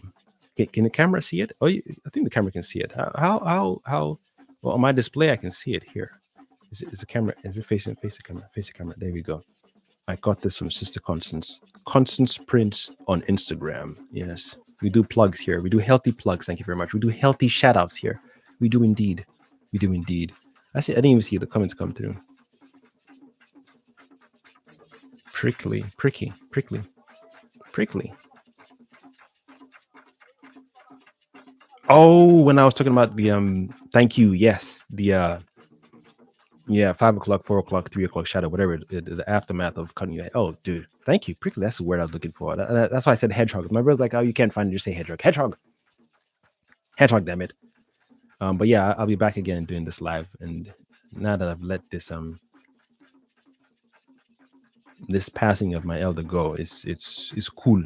Can the camera see it? Oh, I think the camera can see it. How? Well, on my display, I can see it here. Is the camera? Is it facing the camera? Face the camera. There we go. I got this from Sister Constance. Constance Prince on Instagram. Yes, we do plugs here. We do healthy plugs. Thank you very much. We do healthy shout outs here. We do indeed. We do indeed. I didn't even see the comments come through. Prickly. Oh, when I was talking about the thank you, yes, the 5 o'clock, 4 o'clock, 3 o'clock shadow, whatever, the aftermath of cutting your head. Oh, dude, thank you, prickly. That's the word I was looking for. That's why I said hedgehog. My brother's like, oh, you can't find it, just say hedgehog. Hedgehog, damn it. But yeah, I'll be back again doing this live, and now that I've let this this passing of my elder go, it's cool.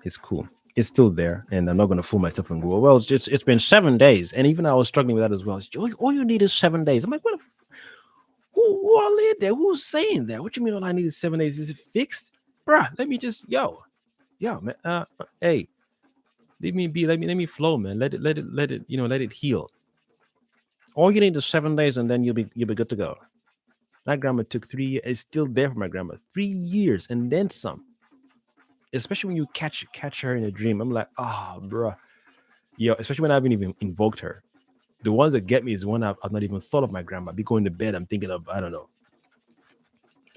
It's cool. It's still there, and I'm not going to fool myself and go, well, it's been 7 days, and even I was struggling with that as well. All you need is 7 days. I'm like, what? Who all in there? Who's saying that? What you mean? All I need is 7 days? Is it fixed, bruh? Let me just yo, man. Hey, leave me be. Let me flow, man. Let it. You know, let it heal. All you need is 7 days, and then you'll be good to go. My grandma took 3 years. It's still there for my grandma. 3 years and then some. Especially when you catch her in a dream. I'm like, bruh. Yo, especially when I haven't even invoked her. The ones that get me is one I've not even thought of my grandma. Be going to bed, I'm thinking of, I don't know,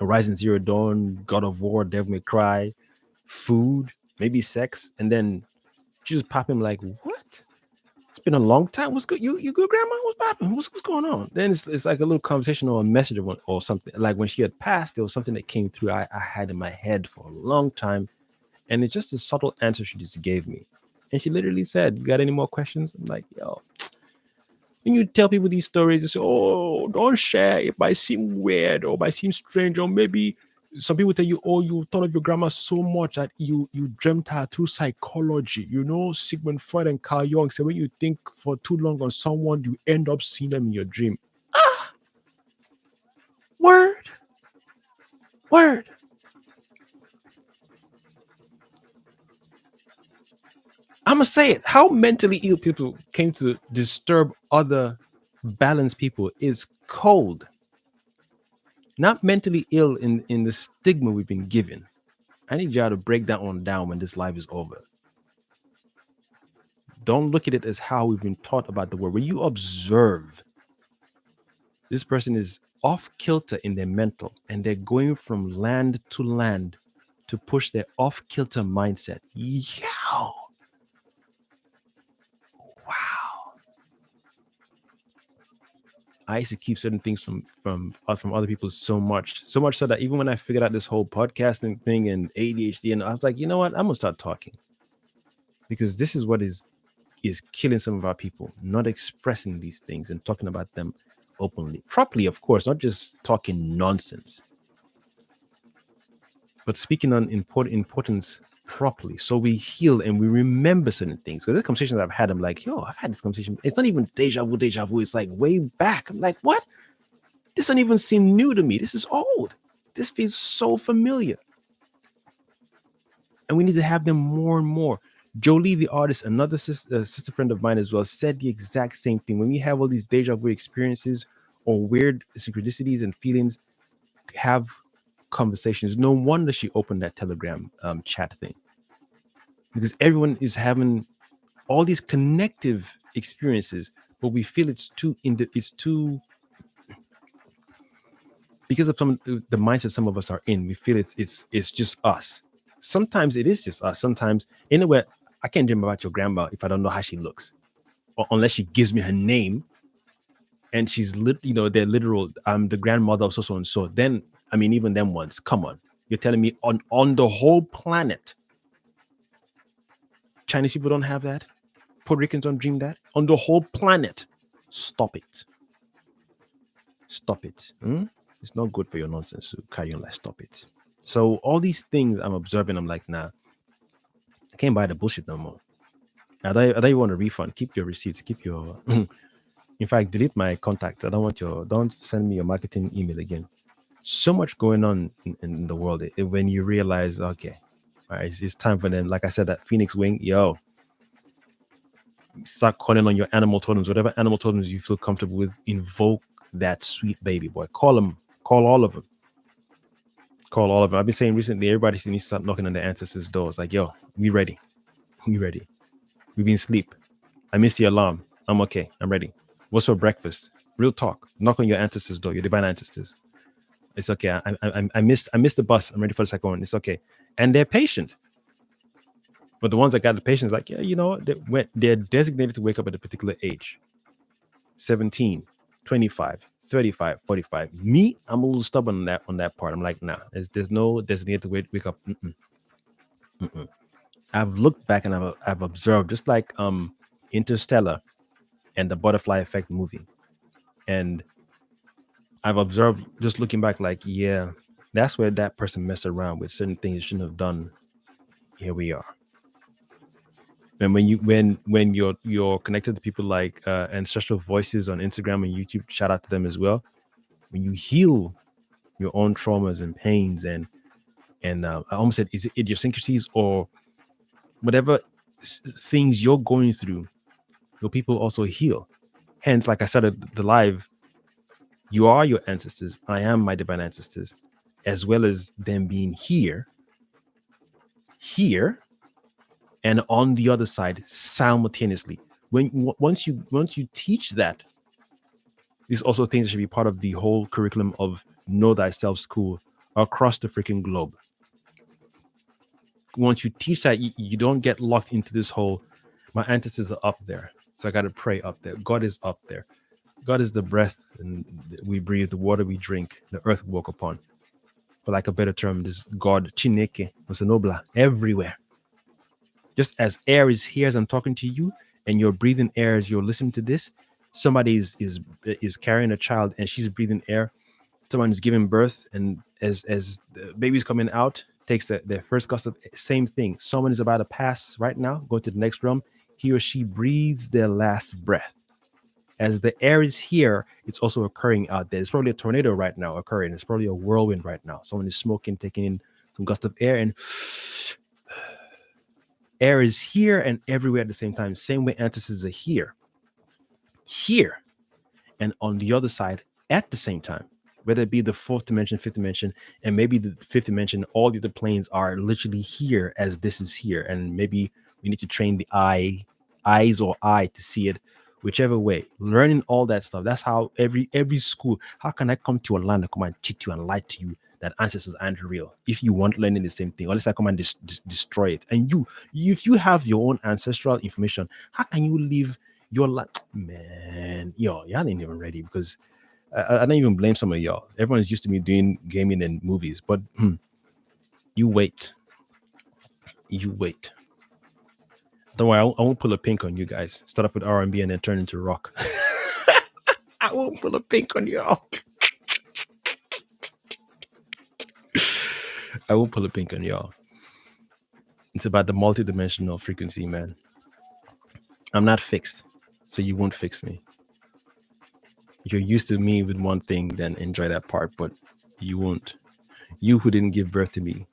Horizon Zero Dawn, God of War, Devil May Cry, food, maybe sex, and then she just pop him like, what? It's been a long time. What's good? You good, grandma? What's popping? What's going on? Then it's like a little conversation or a message or something. Like when she had passed, there was something that came through I had in my head for a long time, and it's just a subtle answer she just gave me. And she literally said, you got any more questions? I'm like, yo. When you tell people these stories, they say, oh, don't share. It might seem weird or might seem strange. Or maybe some people tell you, oh, you thought of your grandma so much that you dreamt her through psychology. You know, Sigmund Freud and Carl Jung say when you think for too long on someone, you end up seeing them in your dream. Word. I'm going to say it. How mentally ill people came to disturb other balanced people is cold. Not mentally ill in the stigma we've been given. I need y'all to break that one down when this live is over. Don't look at it as how we've been taught about the world. When you observe, this person is off kilter in their mental, and they're going from land to land to push their off kilter mindset. Yo! Wow. I used to keep certain things from other people so much so that even when I figured out this whole podcasting thing and ADHD, and I was like, you know what? I'm gonna start talking, because this is what is killing some of our people, not expressing these things and talking about them openly, properly, of course, not just talking nonsense, but speaking on importance properly, so we heal and we remember certain things. Because the conversations I've had, I'm like, yo, I've had this conversation. It's not even deja vu. It's like way back. I'm like, what? This doesn't even seem new to me. This is old. This feels so familiar. And we need to have them more and more. Jolie, the artist, another sister friend of mine as well, said the exact same thing. When we have all these deja vu experiences or weird synchronicities and feelings, have conversations. No wonder she opened that Telegram chat thing, because everyone is having all these connective experiences, but we feel it's too because of the mindset some of us are in. We feel it's just us. Sometimes it is just us. Sometimes, in a way, I can't dream about your grandma if I don't know how she looks, or unless she gives me her name and she's they're literal. I'm the grandmother of so and so. Then, I mean, even them ones. Come on, you're telling me on the whole planet, Chinese people don't have that? Puerto Ricans don't dream that? On the whole planet, Stop it. Stop it. It's not good for your nonsense to carry on like stop it. So all these things I'm observing, I'm like, nah, I can't buy the bullshit no more. I don't want a refund. Keep your receipts. Keep your in fact, delete my contacts. I don't want don't send me your marketing email again. So much going on in the world. When you realize, okay, all right, it's time for them. Like I said, that Phoenix Wing, yo, start calling on your animal totems, whatever animal totems you feel comfortable with. Invoke that sweet baby boy. Call them. Call all of them. Call all of them. I've been saying recently, everybody needs to start knocking on their ancestors' doors. Like, yo, we ready. We ready. We've been asleep. I missed the alarm. I'm okay. I'm ready. What's for breakfast? Real talk. Knock on your ancestors' door, your divine ancestors. It's okay. I missed the bus. I'm ready for the second one. It's okay. And they're patient. But the ones that got the patience, like, yeah, you know, they're designated to wake up at a particular age. 17, 25, 35, 45. Me, I'm a little stubborn on that part. I'm like, nah, there's no designated to wake up. I've looked back and I've observed, just like Interstellar and the Butterfly Effect movie. And I've observed, just looking back, like, yeah, that's where that person messed around with certain things you shouldn't have done. Here we are. And when you're connected to people like Ancestral Voices on Instagram and YouTube, shout out to them as well. When you heal your own traumas and pains and I almost said, is it idiosyncrasies or whatever things you're going through, your people also heal. Hence, like I started the live, you are your ancestors. I am my divine ancestors, as well as them being here, and on the other side simultaneously. Once you teach that, these also things that should be part of the whole curriculum of Know Thyself School across the freaking globe. Once you teach that, you don't get locked into this whole, my ancestors are up there, so I got to pray up there. God is up there. God is the breath and we breathe, the water we drink, the earth we walk upon. For like a better term, this God, Chineke, Osanobla, everywhere. Just as air is here as I'm talking to you, and you're breathing air as you're listening to this, somebody is carrying a child and she's breathing air. Someone is giving birth, and as the baby's coming out, takes their first gust of same thing. Someone is about to pass right now, go to the next realm. He or she breathes their last breath. As the air is here, it's also occurring out there. It's probably a tornado right now occurring. It's probably a whirlwind right now. Someone is smoking, taking in some gust of air, and air is here and everywhere at the same time. Same way ancestors are here, and on the other side at the same time. Whether it be the fourth dimension, fifth dimension, and maybe the fifth dimension, all the other planes are literally here as this is here. And maybe we need to train the eyes or eye to see it, whichever way. Learning all that stuff. That's how every school. How can I come to a land and come and cheat you and lie to you that ancestors aren't real? If you want learning the same thing, or unless I come and destroy it. And if you have your own ancestral information, how can you live your life? Man, y'all ain't even ready, because I don't even blame some of y'all. Everyone's used to me doing gaming and movies, but you wait. Don't worry, I won't pull a pink on you guys. Start off with R&B and then turn into rock. I won't pull a pink on y'all. I won't pull a pink on y'all. It's about the multidimensional frequency, man. I'm not fixed, so you won't fix me. If you're used to me with one thing, then enjoy that part, but you won't. You who didn't give birth to me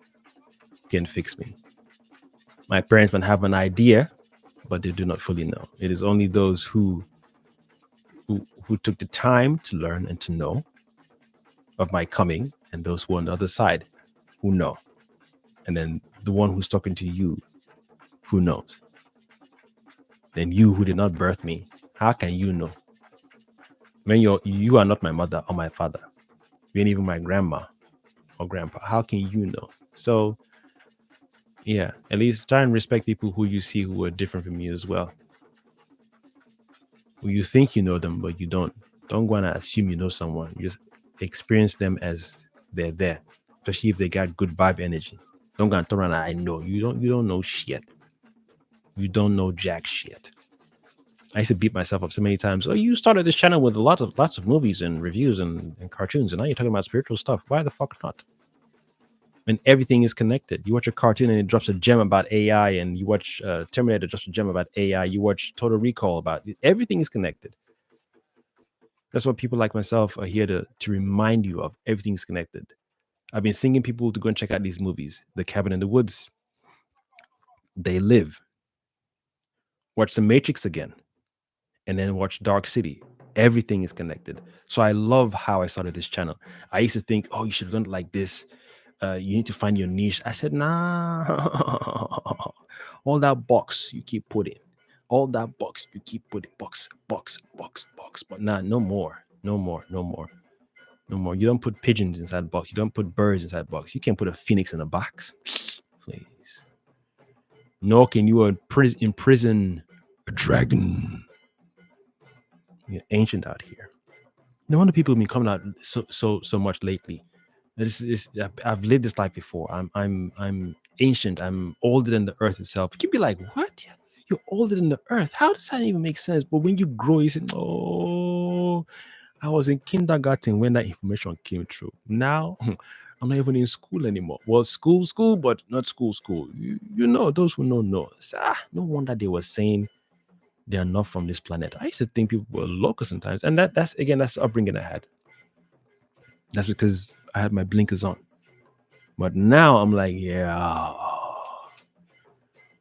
can fix me. My parents might have an idea, but they do not fully know. It is only those who took the time to learn and to know of my coming, and those who are on the other side who know. And then the one who's talking to you who knows. Then you who did not birth me, how can you know? When you are not my mother or my father. You ain't even my grandma or grandpa. How can you know? So yeah, at least try and respect people who you see who are different from you as well. Who you think you know them, but you don't. Don't go and assume you know someone. You just experience them as they're there, especially if they got good vibe energy. Don't go and turn around and I know. You don't know shit. You don't know jack shit. I used to beat myself up so many times. Oh, you started this channel with lots of movies and reviews and cartoons, and now you're talking about spiritual stuff. Why the fuck not? And everything is connected. You watch a cartoon and it drops a gem about AI, and you watch Terminator drops a gem about AI. You watch Total Recall about everything is connected. That's what people like myself are here to remind you of. Everything's connected. I've been singing people to go and check out these movies. The Cabin in the Woods, They Live. Watch The Matrix again, and then watch Dark City. Everything is connected. So I love how I started this channel. I used to think, oh, you should run it like this. You need to find your niche. I said, nah. All that box you keep putting. All that box you keep putting. Box. But nah, no more. No more. You don't put pigeons inside box. You don't put birds inside box. You can't put a phoenix in a box. Please. Nor can you imprison a dragon. You're ancient out here. No wonder people have been coming out so much lately. I've lived this life before. I'm ancient. I'm older than the earth itself. You'd be like, what? You're older than the earth? How does that even make sense? But when you grow, you say, oh, I was in kindergarten when that information came through. Now I'm not even in school anymore. Well, school, but not school. You know, those who know. No wonder they were saying they are not from this planet. I used to think people were local sometimes. And that's the upbringing I had. That's because I had my blinkers on. But now I'm like, yeah.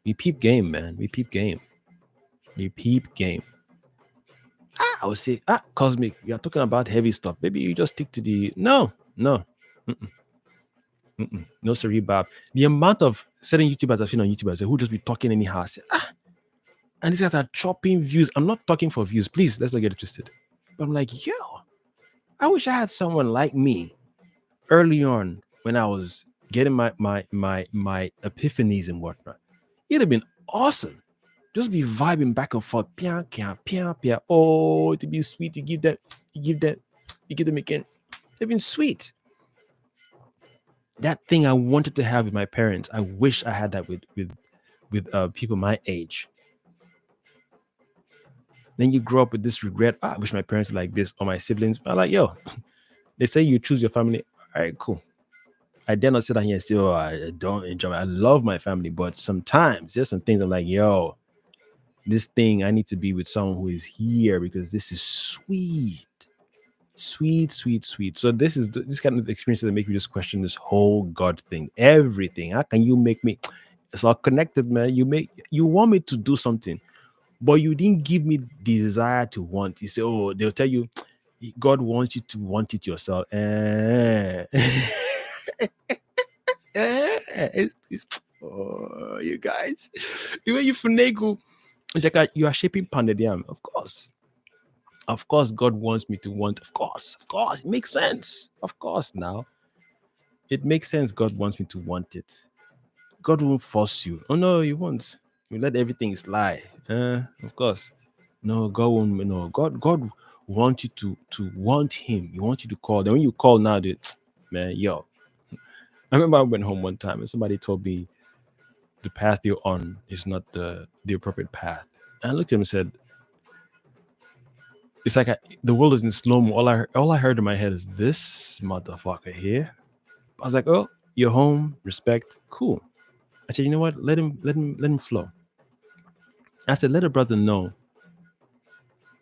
We peep game, man. We peep game. I would say, Cosmic, you're talking about heavy stuff. Maybe you just stick to the... No. No, sorry, Bob. The amount of certain YouTubers I've seen on YouTube who just be talking anyhow. Say, and these guys are chopping views. I'm not talking for views. Please, let's not get it twisted. But I'm like, yo, I wish I had someone like me early on when I was getting my epiphanies and whatnot. It'd have been awesome. Just be vibing back and forth. Pia, pia, pia, pia. Oh, it'd be sweet. You give them again. It'd been sweet. That thing I wanted to have with my parents, I wish I had that with people my age. Then you grow up with this regret. I wish my parents were like this, or my siblings. I'm like, yo, they say you choose your family. All right, cool. I dare not sit down here and say, oh, I don't enjoy it. I love my family, but sometimes there's some things I'm like, yo, this thing, I need to be with someone who is here because this is sweet. So this is this kind of experiences that make me just question this whole God thing. Everything. How can you make me? It's all connected, man. You want me to do something, but you didn't give me the desire to want. You say, oh, they'll tell you, God wants you to want it yourself. Oh, you guys, the way you finagle, it's like you are shaping pounded yam. Of course, God wants me to want. Of course, it makes sense. Of course, now it makes sense. God wants me to want it. God won't force you. Oh no, you won't. You let everything slide. Of course, no, God won't. No, God wants you to want Him. He wants you to call. Then when you call now, man, yo. I remember I went home one time and somebody told me the path you're on is not the appropriate path. And I looked at him and said, it's like the world is in slow-mo. All I heard in my head is this motherfucker here. I was like, oh, you're home, respect, cool. I said, you know what? Let him flow. I said, let a brother know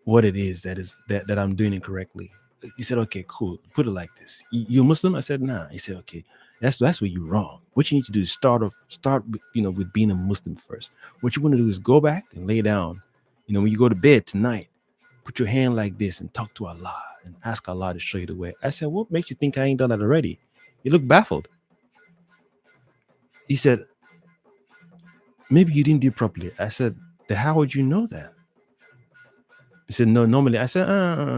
what it is that I'm doing incorrectly. He said, okay, cool. Put it like this. You Muslim? I said, nah. He said, okay, that's where you're wrong. What you need to do is start with being a Muslim first. What you want to do is go back and lay down. When you go to bed tonight, put your hand like this and talk to Allah and ask Allah to show you the way. I said, what makes you think I ain't done that already? He looked baffled. He said, maybe you didn't do it properly. I said, then how would you know that? He said, no, normally. I said,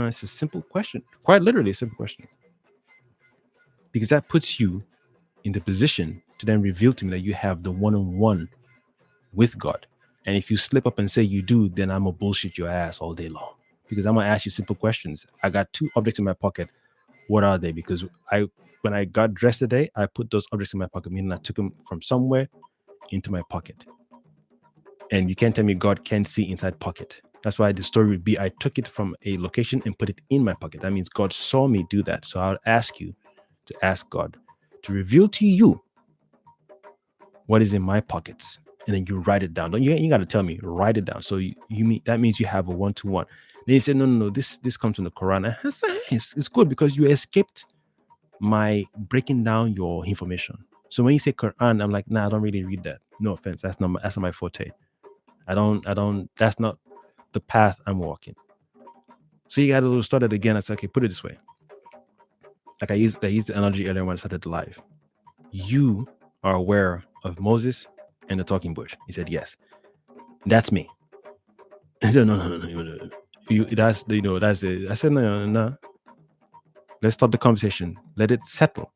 it's a simple question. Quite literally a simple question. Because that puts you in the position to then reveal to me that you have the one-on-one with God. And if you slip up and say you do, then I'm going to bullshit your ass all day long. Because I'm going to ask you simple questions. I got 2 objects in my pocket. What are they? Because when I got dressed today, I put those objects in my pocket, meaning I took them from somewhere into my pocket. And you can't tell me God can't see inside pocket. That's why the story would be I took it from a location and put it in my pocket. That means God saw me do that. So I would ask you to ask God to reveal to you what is in my pockets. And then you write it down. Don't you got to tell me, write it down. So you mean that means you have a 1-to-1. Then he said, no, this comes from the Quran. I said, it's good because you escaped my breaking down your information. So when you say Quran, I'm like, nah, I don't really read that. No offense. That's not my forte. I don't, that's not the path I'm walking. So you got to start it again. I said, okay, put it this way. Like I used the analogy earlier when I started live. You are aware of Moses and the talking bush. He said, yes, that's me. He said, no. That's it. I said, no. Let's start the conversation. Let it settle.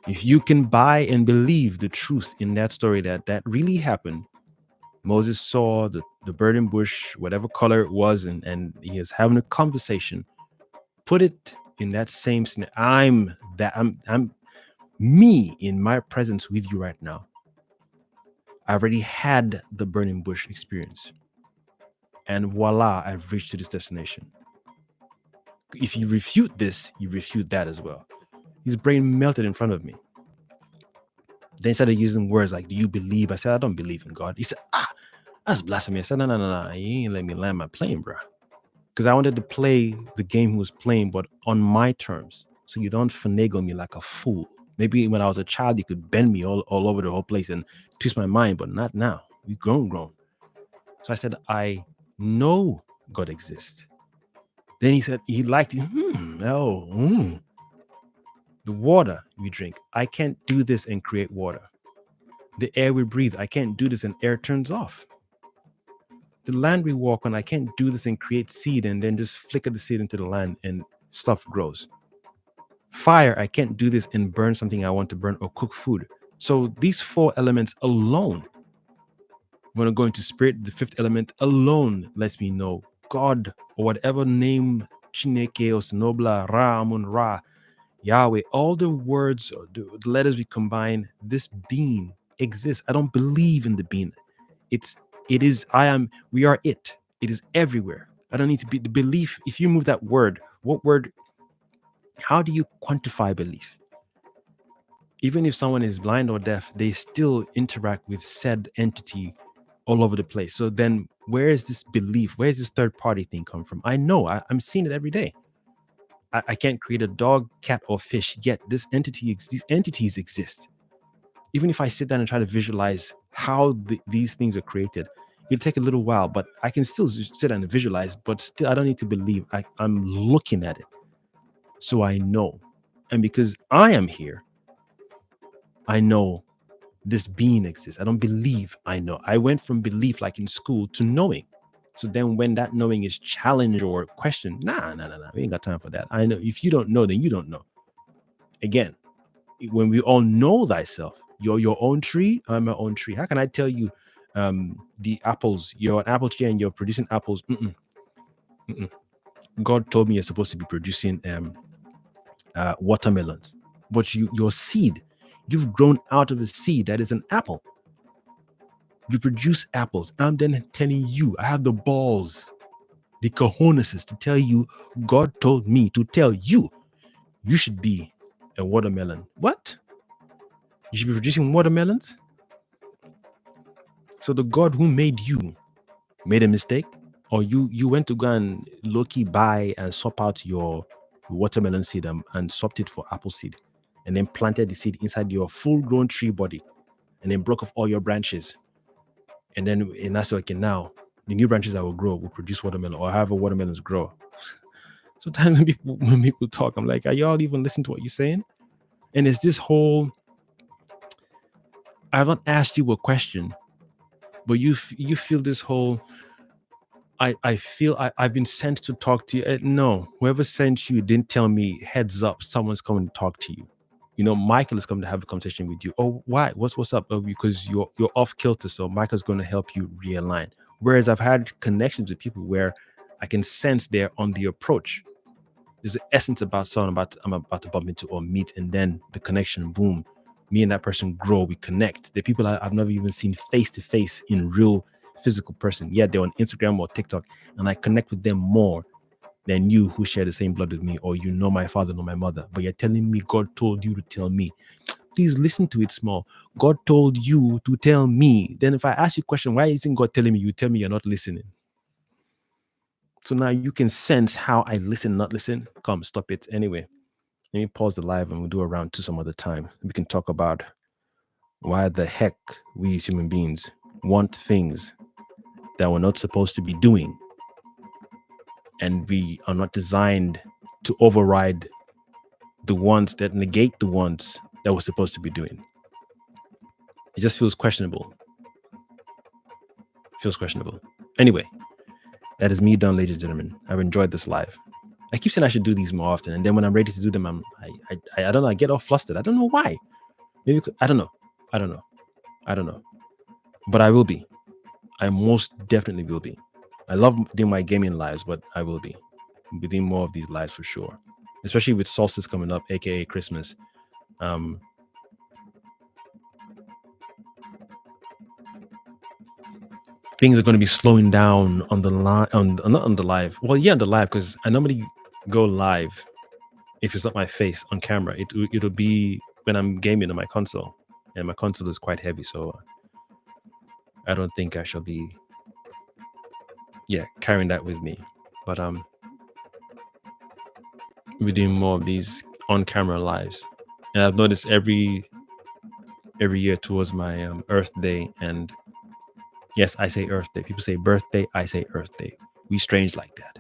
If you can buy and believe the truth in that story that really happened, Moses saw the burning bush, whatever color it was, and he is having a conversation. Put it in that same scenario. I'm me in my presence with you right now. I already had the burning bush experience. And voila, I've reached to this destination. If you refute this, you refute that as well. His brain melted in front of me. Then he started using words like, do you believe? I said, I don't believe in God. He said, that's blasphemy. I said, no. You ain't let me land my plane, bro. Because I wanted to play the game he was playing, but on my terms. So you don't finagle me like a fool. Maybe when I was a child, you could bend me all over the whole place and twist my mind, but not now. We grown. So I said, I know God exists. Then he said he liked it. The water we drink. I can't do this and create water. The air we breathe. I can't do this and air turns off. The land we walk on. I can't do this and create seed and then just flicker the seed into the land and stuff grows. Fire. I can't do this and burn something I want to burn or cook food. So these 4 elements alone, when I go into spirit, the 5th element alone lets me know God or whatever name, Chineke or Sinobla, Ra, Amun Ra, Yahweh, all the words, the letters we combine, this being exists. I don't believe in the being. We are it. It is everywhere. I don't need to be the belief. If you move that word, what word, how do you quantify belief? Even if someone is blind or deaf, they still interact with said entity all over the place. So then where is this belief? Where is this third party thing come from? I know, I'm seeing it every day. I can't create a dog, cat, or fish, yet these entities exist. Even if I sit down and try to visualize how these things are created, it'll take a little while, but I can still sit down and visualize, but still I don't need to believe. I'm looking at it. So I know. And because I am here, I know this being exists. I don't believe I know. I went from belief, like in school, to knowing. So then when that knowing is challenged or questioned, nah, we ain't got time for that. I know if you don't know, then you don't know. Again, when we all know thyself, you're your own tree, I'm my own tree. How can I tell you the apples, you're an apple tree and you're producing apples? God told me you're supposed to be producing watermelons. But your seed, you've grown out of a seed that is an apple. You produce apples. I'm then telling you, I have the balls, the cojones to tell you, God told me to tell you, you should be a watermelon. What? You should be producing watermelons? So the God who made you made a mistake? Or you went to go and low-key buy and swap out your watermelon seed and swapped it for apple seed and then planted the seed inside your full-grown tree body and then broke off all your branches. And that's okay, now the new branches that will grow will produce watermelon or however watermelons grow. Sometimes when people talk, I'm like, are y'all even listening to what you're saying? And it's this whole, I haven't asked you a question, but you feel this whole, I feel I've been sent to talk to you. No, whoever sent you didn't tell me, heads up, someone's coming to talk to you. You know, Michael is coming to have a conversation with you. Oh, why? What's up? Oh, because you're off kilter, so Michael's going to help you realign. Whereas I've had connections with people where I can sense they're on the approach. There's the essence about someone I'm about to bump into or meet, and then the connection, boom, me and that person grow, we connect. The people I've never even seen face to face in real physical person, yet they're on Instagram or TikTok, and I connect with them more than you who share the same blood with me, or you know my father, know my mother, but you're telling me God told you to tell me. Please listen to it small. God told you to tell me. Then if I ask you a question, why isn't God telling me? You tell me you're not listening. So now you can sense how I listen, not listen. Come, stop it. Anyway, let me pause the live and we'll do a round two some other time. We can talk about why the heck we as human beings want things that we're not supposed to be doing. And we are not designed to override the ones that negate the ones that we're supposed to be doing. It just feels questionable. Feels questionable. Anyway, that is me done, ladies and gentlemen. I've enjoyed this live. I keep saying I should do these more often, and then when I'm ready to do them, I don't know. I get all flustered. I don't know why. Maybe I don't know. I don't know. But I will be. I most definitely will be. I love doing my gaming lives, but I will be. I'll be doing more of these lives for sure. Especially with solstice coming up, aka Christmas. Things are going to be slowing down on the live, not on the live. Well, yeah, on the live, because I normally go live if it's not my face on camera. It'll be when I'm gaming on my console, and my console is quite heavy, so I don't think I shall be, carrying that with me. But we're doing more of these on-camera lives, and I've noticed every year towards my Earth Day, and yes, I say Earth Day. People say birthday, I say Earth Day. We strange like that.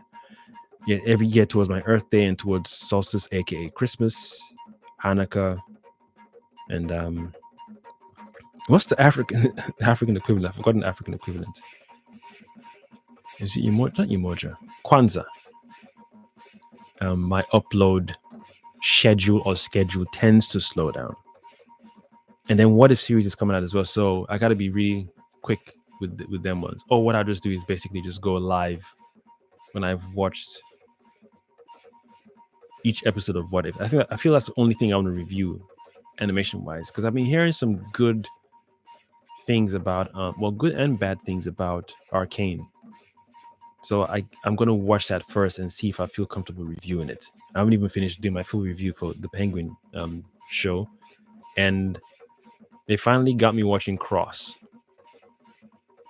Yeah, every year towards my Earth Day and towards solstice, aka Christmas, Hanukkah, and what's the African equivalent? I've forgotten the African equivalent. Is it Umoja? Not Umoja. Kwanzaa. My upload schedule tends to slow down. And then What If series is coming out as well, so I got to be really quick with them ones. Or what I just do is basically just go live when I've watched each episode of What If. I feel that's the only thing I want to review animation wise, because I've been hearing some good things about good and bad things about Arcane. So I'm gonna watch that first and see if I feel comfortable reviewing it. I haven't even finished doing my full review for the Penguin show, and they finally got me watching Cross.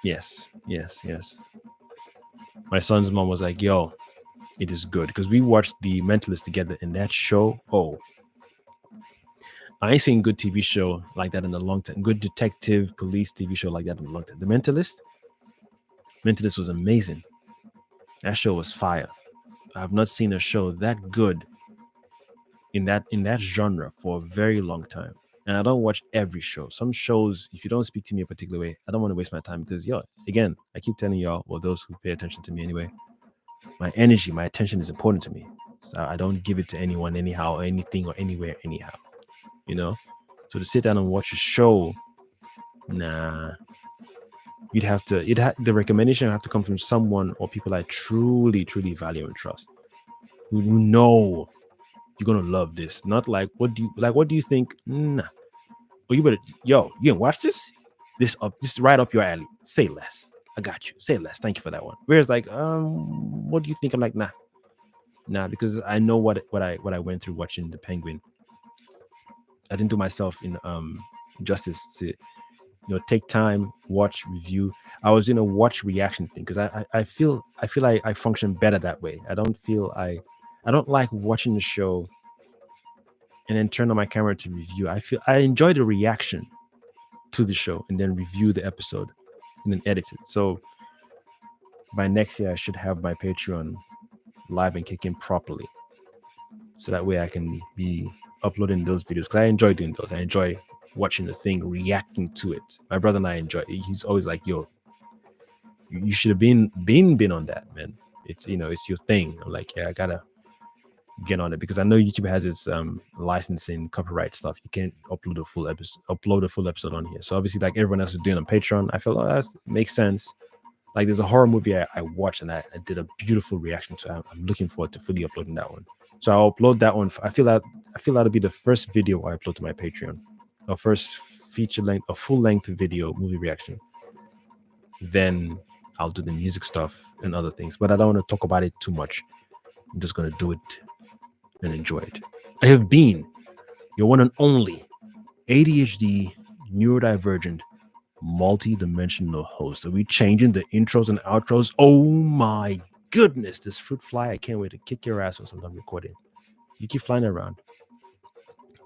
Yes. My son's mom was like, "Yo, it is good," because we watched The Mentalist together, and that show, I ain't seen good TV show like that in a long time. Good detective police TV show like that in a long time. The Mentalist was amazing. That show was fire. I've not seen a show that good in that genre for a very long time. And I don't watch every show. Some shows, if you don't speak to me a particular way, I don't want to waste my time because, again, I keep telling y'all, well, those who pay attention to me anyway, my energy, my attention is important to me. So I don't give it to anyone anyhow, or anything, or anywhere anyhow. So to sit down and watch a show, nah. The recommendation have to come from someone or people I truly value and trust, who know you're gonna love this. Not like what do you think? Nah. Oh, you can watch this. This is right up your alley. Say less. I got you. Say less. Thank you for that one. Whereas what do you think? I'm like, nah, because I know what I went through watching The Penguin. I didn't do myself in justice to take time, watch, review. I was in a watch reaction thing because I feel I function better that way. I don't like watching the show and then turn on my camera to review. I enjoy the reaction to the show and then review the episode and then edit it. So by next year I should have my Patreon live and kick in properly, so that way I can be uploading those videos, because I enjoy doing those. I enjoy watching the thing, reacting to it. My brother and I enjoy it. He's always like, "Yo, you should have been on that, man. It's it's your thing." I'm like, "Yeah, I gotta get on it," because I know YouTube has its licensing, copyright stuff. You can't upload a full episode on here. So obviously, like everyone else is doing on Patreon, I feel that makes sense. Like there's a horror movie I watched and I did a beautiful reaction to. I'm looking forward to fully uploading that one. So I'll upload that one. I feel that'll be the first video I upload to my Patreon. a first feature length, a full length video movie reaction. Then I'll do the music stuff and other things. But I don't want to talk about it too much. I'm just gonna do it and enjoy it. I have been your one and only ADHD, neurodivergent, multi-dimensional host. Are we changing the intros and outros? Oh my goodness, this fruit fly! I can't wait to kick your ass while I'm recording. You keep flying around.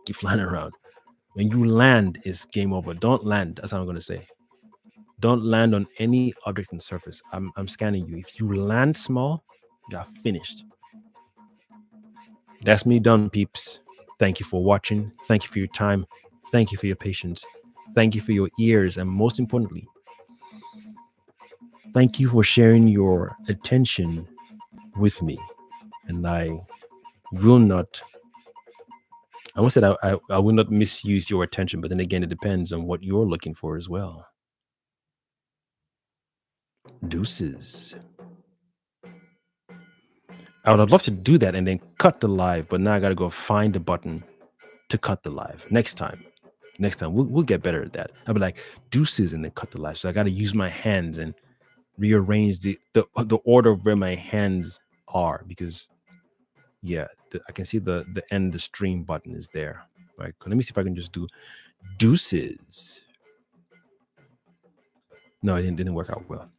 Keep flying around. When you land, it's game over. Don't land. That's what I'm gonna say. Don't land on any object on the surface. I'm scanning you. If you land small, you're finished. That's me done, peeps. Thank you for watching. Thank you for your time. Thank you for your patience. Thank you for your ears. And most importantly, thank you for sharing your attention with me. And I will not, I won't say that I will not misuse your attention, but then again, it depends on what you're looking for as well. Deuces. I would have loved to do that and then cut the live, but now I got to go find the button to cut the live. Next time we'll get better at that. I'll be like deuces and then cut the live. So I got to use my hands and rearrange the order of where my hands are, because I can see the end, the stream button is there. Right. Let me see if I can just do deuces. No, it didn't work out well.